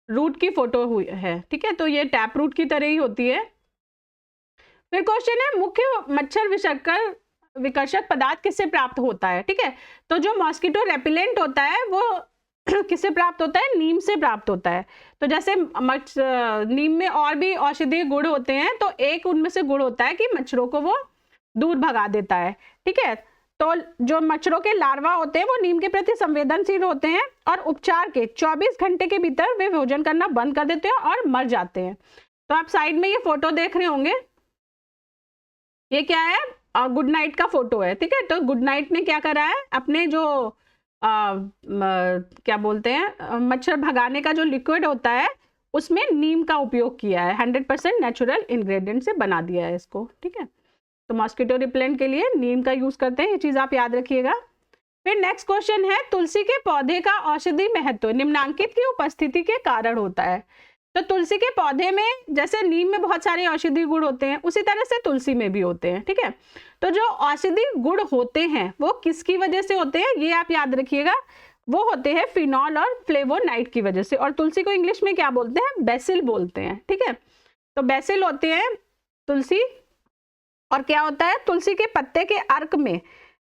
रूट की फोटो हुई है। ठीक है, तो ये टैप रूट की तरह ही होती है। फिर क्वेश्चन है मुख्य मच्छर विकर्षक पदार्थ किससे प्राप्त होता है? ठीक है, तो जो मॉस्किटो रेपिलेंट होता है वो किससे प्राप्त होता है? नीम से प्राप्त होता है। तो जैसे नीम में और भी औषधीय गुण होते हैं, तो एक उनमें से गुण होता है कि मच्छरों को वो दूर भगा देता है। ठीक है, तो जो मच्छरों के लार्वा होते हैं वो नीम के प्रति संवेदनशील होते हैं और उपचार के 24 घंटे के भीतर वे भोजन करना बंद कर देते हैं और मर जाते हैं। तो आप साइड में ये फोटो देख रहे होंगे, ये क्या है? गुड नाइट का फोटो है। ठीक है, तो गुड नाइट ने क्या करा है, अपने जो क्या बोलते हैं, मच्छर भगाने का जो लिक्विड होता है उसमें नीम का उपयोग किया है, 100% नेचुरल इंग्रेडिएंट से बना दिया है इसको। ठीक है, तो मॉस्किटो रिपेलेंट के लिए नीम का यूज करते हैं, ये चीज आप याद रखिएगा। फिर नेक्स्ट क्वेश्चन है तुलसी के पौधे का औषधि महत्व निम्नांकित की उपस्थिति के कारण होता है। तो तुलसी के पौधे में जैसे नीम में बहुत सारे औषधीय गुण होते हैं, उसी तरह से तुलसी में भी होते हैं, ठीक है। तो जो औषधीय गुण होते हैं वो किसकी वजह से होते हैं, ये आप याद रखिएगा, वो होते हैं फिनॉल और फ्लेवोनाइड की वजह से। और तुलसी को इंग्लिश में क्या बोलते हैं, बेसिल बोलते हैं, ठीक है। तो बेसिल होते हैं तुलसी। और क्या होता है, तुलसी के पत्ते के अर्क में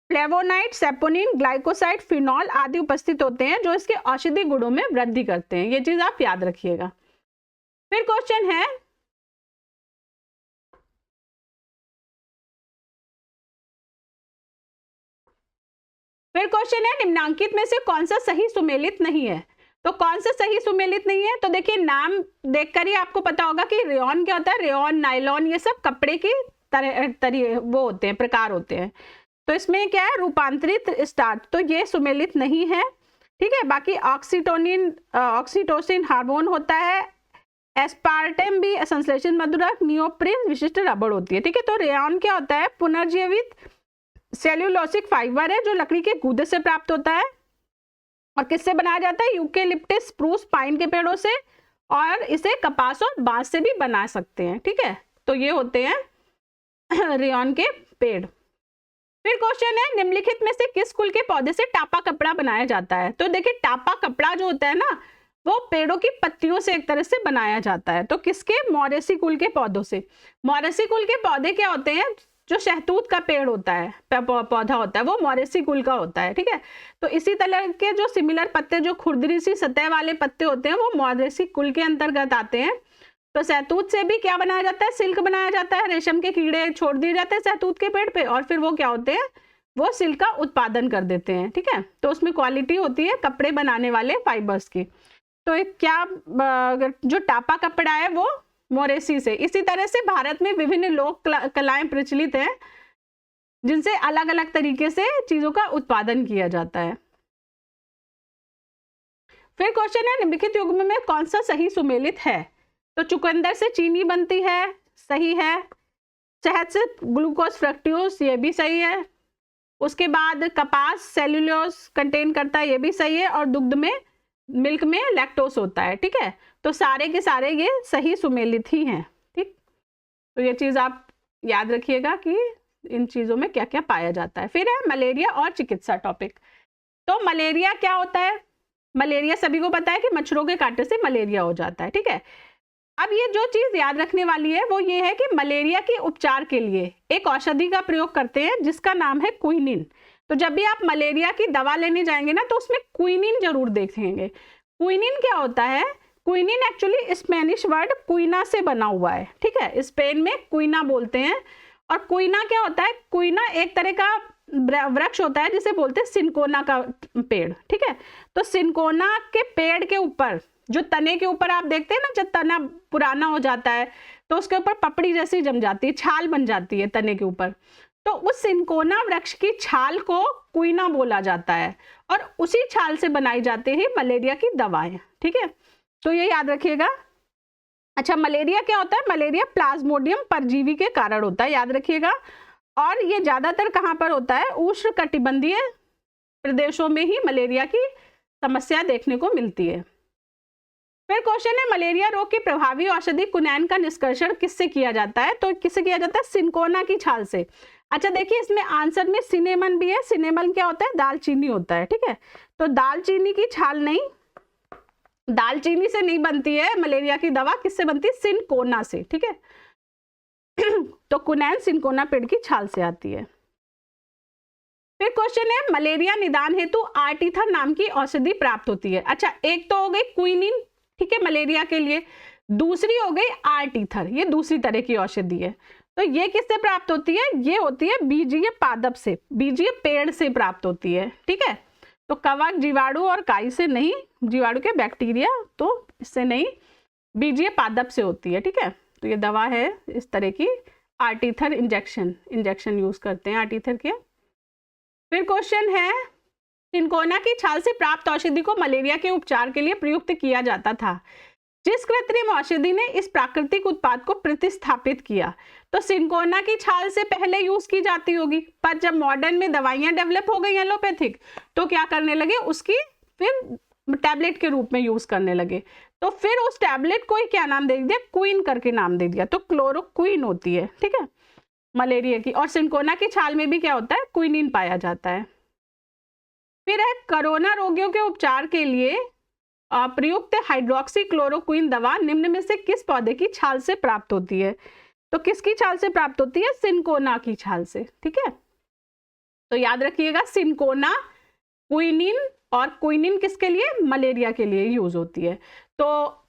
फ्लेवोनाइड, सेपोनिन, ग्लाइकोसाइड, फिनॉल आदि उपस्थित होते हैं जो इसके औषधीय गुणों में वृद्धि करते हैं। ये चीज आप याद रखिएगा। फिर क्वेश्चन है, निम्नांकित में से कौन सा सही सुमेलित नहीं है। तो कौन सा सही सुमेलित नहीं है, तो देखिए नाम देखकर ही आपको पता होगा कि रेयॉन क्या होता है, रेयॉन, नायलॉन, ये सब कपड़े की तरह वो होते हैं, प्रकार होते हैं। तो इसमें क्या है, रूपांतरित स्टार्च, तो ये सुमेलित नहीं है, ठीक है। बाकी ऑक्सीटोसिन हार्मोन होता है, एस्पार्टेम भी संश्लेषित मधुरक, नियोप्रिन विशिष्ट रबड़ होती है, ठीक है। तो रेयॉन क्या होता है, पुनर्जीवित सेल्यूलोसिक फाइबर है जो लकड़ी के गूदे से प्राप्त होता है। और किससे बनाया जाता है, यूकेलिप्टस, स्प्रूस, पाइन के पेड़ों से, और इसे कपास और बांस से भी बना सकते हैं, ठीक है। तो ये होते हैं रेयॉन के पेड़। फिर क्वेश्चन है, निम्नलिखित में से किस कुल के पौधे से टापा कपड़ा बनाया जाता है। तो देखिए टापा कपड़ा जो होता है ना, वो पेड़ों की पत्तियों से एक तरह से बनाया जाता है। तो किसके, मॉरेसी कुल के पौधों से। मॉरेसी कुल के पौधे क्या होते हैं, जो शहतूत का पेड़ होता है, पौधा होता है, वो मॉरेसी कुल का होता है, ठीक है। तो इसी तरह के जो सिमिलर पत्ते, जो खुरदरी सी सतह वाले पत्ते होते हैं, वो मॉरेसी कुल के अंतर्गत आते हैं। तो शहतूत से भी क्या बनाया जाता है, सिल्क बनाया जाता है। रेशम के कीड़े छोड़ दिए जाते हैं शहतूत के पेड़ पे, और फिर वो क्या होते हैं, वो सिल्क का उत्पादन कर देते हैं, ठीक है। तो उसमें क्वालिटी होती है कपड़े बनाने वाले फाइबर्स की। तो क्या, जो टापा कपड़ा है वो मोरेसी से। इसी तरह से भारत में विभिन्न लोक कलाएं प्रचलित हैं जिनसे अलग अलग तरीके से चीजों का उत्पादन किया जाता है। फिर क्वेश्चन है, निम्नलिखित युग्म में कौन सा सही सुमेलित है। तो चुकंदर से चीनी बनती है, सही है। शहद से ग्लूकोज फ्रक्टोज, ये भी सही है। उसके बाद कपास सेल्यूलोज कंटेन करता है, ये भी सही है। और दुग्ध में, मिल्क में लैक्टोस होता है, ठीक है। तो सारे के सारे ये सही सुमेलित ही हैं, ठीक। तो ये चीज आप याद रखिएगा कि इन चीजों में क्या क्या पाया जाता है। फिर है मलेरिया और चिकित्सा टॉपिक। तो मलेरिया क्या होता है, मलेरिया सभी को पता है कि मच्छरों के कांटे से मलेरिया हो जाता है, ठीक है। अब ये जो चीज याद रखने वाली है वो ये है कि मलेरिया के उपचार के लिए एक औषधि का प्रयोग करते हैं जिसका नाम है क्विनिन। तो जब भी आप मलेरिया की दवा लेने जाएंगे ना, तो उसमें क्विनिन जरूर देखेंगे। क्विनिन क्या होता है, क्विनिन एक्चुअली स्पेनिश वर्ड क्विना से बना हुआ है, ठीक है। स्पेन में क्विना बोलते हैं। और क्विना क्या होता है, क्विना एक तरह का वृक्ष होता है जिसे बोलते हैं सिनकोना का पेड़, ठीक है। तो सिनकोना के पेड़ के ऊपर, जो तने के ऊपर आप देखते हैं ना, जब तना पुराना हो जाता है तो उसके ऊपर पपड़ी जैसी जम जाती है, छाल बन जाती है तने के ऊपर। तो उस सिनकोना वृक्ष की छाल को क्विना बोला जाता है, और उसी छाल से बनाई जाती है मलेरिया की दवाएं, ठीक है। तो ये याद रखिएगा। अच्छा, मलेरिया क्या होता है, मलेरिया प्लाज्मोडियम परजीवी के कारण होता है, याद रखिएगा। और ये ज्यादातर कहाँ पर होता है, उष्णकटिबंधीय प्रदेशों में ही मलेरिया की समस्या देखने को मिलती है। फिर क्वेश्चन है, मलेरिया रोग की प्रभावी औषधि क्विनैन का निष्कर्षण किससे किया जाता है। तो किससे किया जाता है, सिनकोना की छाल से। अच्छा देखिए, इसमें आंसर में सिनेमन भी है। सिनेमन क्या होता है, दालचीनी होता है, ठीक है। तो दालचीनी की छाल नहीं, दालचीनी से नहीं बनती है मलेरिया की दवा, किससे बनती है, सिनकोना से, ठीक है। तो क्विनैन सिनकोना पेड़ की छाल से आती है। फिर क्वेश्चन है, मलेरिया निदान हेतु आर्टीथर नाम की औषधि प्राप्त होती है। अच्छा, एक तो हो गई क्विनिन, ठीक है, मलेरिया के लिए। दूसरी हो गई आर्टीथर, ये दूसरी तरह की औषधि है। तो ये किससे प्राप्त होती है, ये होती है बीजीय पादप से, बीजीय पेड़ से प्राप्त होती है, ठीक है। तो कवक, जीवाणु और काई से नहीं, जीवाणु के बैक्टीरिया तो इससे नहीं, बीजीय पादप से होती है, ठीक है। तो ये दवा है इस तरह की, आर्टीथर इंजेक्शन यूज करते हैं आर्टीथर के। फिर क्वेश्चन है, सिनकोना की छाल से प्राप्त औषधि को मलेरिया के उपचार के लिए प्रयुक्त किया जाता था। जिस कृत्रिम औषधि ने इस प्राकृतिक उत्पाद को प्रतिस्थापित किया। तो सिनकोना की छाल से पहले यूज की जाती होगी, पर जब मॉडर्न में दवाइयां डेवलप हो गई एलोपैथिक, तो क्या करने लगे, उसकी फिर टैबलेट के रूप में यूज करने लगे। तो फिर उस टैबलेट को ही क्या नाम दे दिया, क्वीन करके नाम दे दिया, तो क्लोरोक्वीन होती है, ठीक है, मलेरिया की। और सिनकोना की छाल में भी क्या होता है, क्विनिन पाया जाता है। फिर है कोरोना रोगियों के उपचार के लिए प्रयुक्त हाइड्रोक्सी क्लोरोक्वीन दवा निम्न में से किस पौधे की छाल से प्राप्त होती है? तो किसकी छाल से प्राप्त होती है, सिनकोना की छाल से, ठीक है। तो याद रखिएगा सिनकोना, क्विनिन, और क्विनिन किसके लिए, मलेरिया के लिए यूज होती है। तो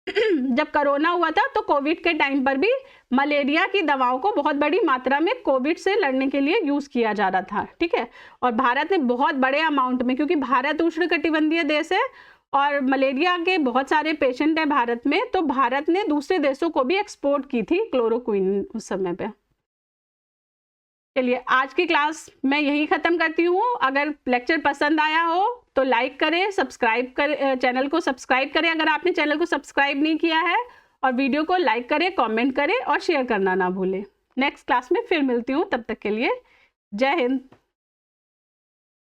जब कोरोना हुआ था तो कोविड के टाइम पर भी मलेरिया की दवाओं को बहुत बड़ी मात्रा में कोविड से लड़ने के लिए यूज किया जा रहा था, ठीक है। और भारत ने बहुत बड़े अमाउंट में, क्योंकि भारत उष्णकटिबंधीय देश है और मलेरिया के बहुत सारे पेशेंट हैं भारत में, तो भारत ने दूसरे देशों को भी एक्सपोर्ट की थी क्लोरोक्विन उस समय पे। चलिए आज की क्लास मैं यही ख़त्म करती हूँ। अगर लेक्चर पसंद आया हो तो लाइक करें, सब्सक्राइब करें, चैनल को सब्सक्राइब करें अगर आपने चैनल को सब्सक्राइब नहीं किया है, और वीडियो को लाइक करें, कमेंट करें और शेयर करना ना भूलें। नेक्स्ट क्लास में फिर मिलती हूँ, तब तक के लिए जय हिंद।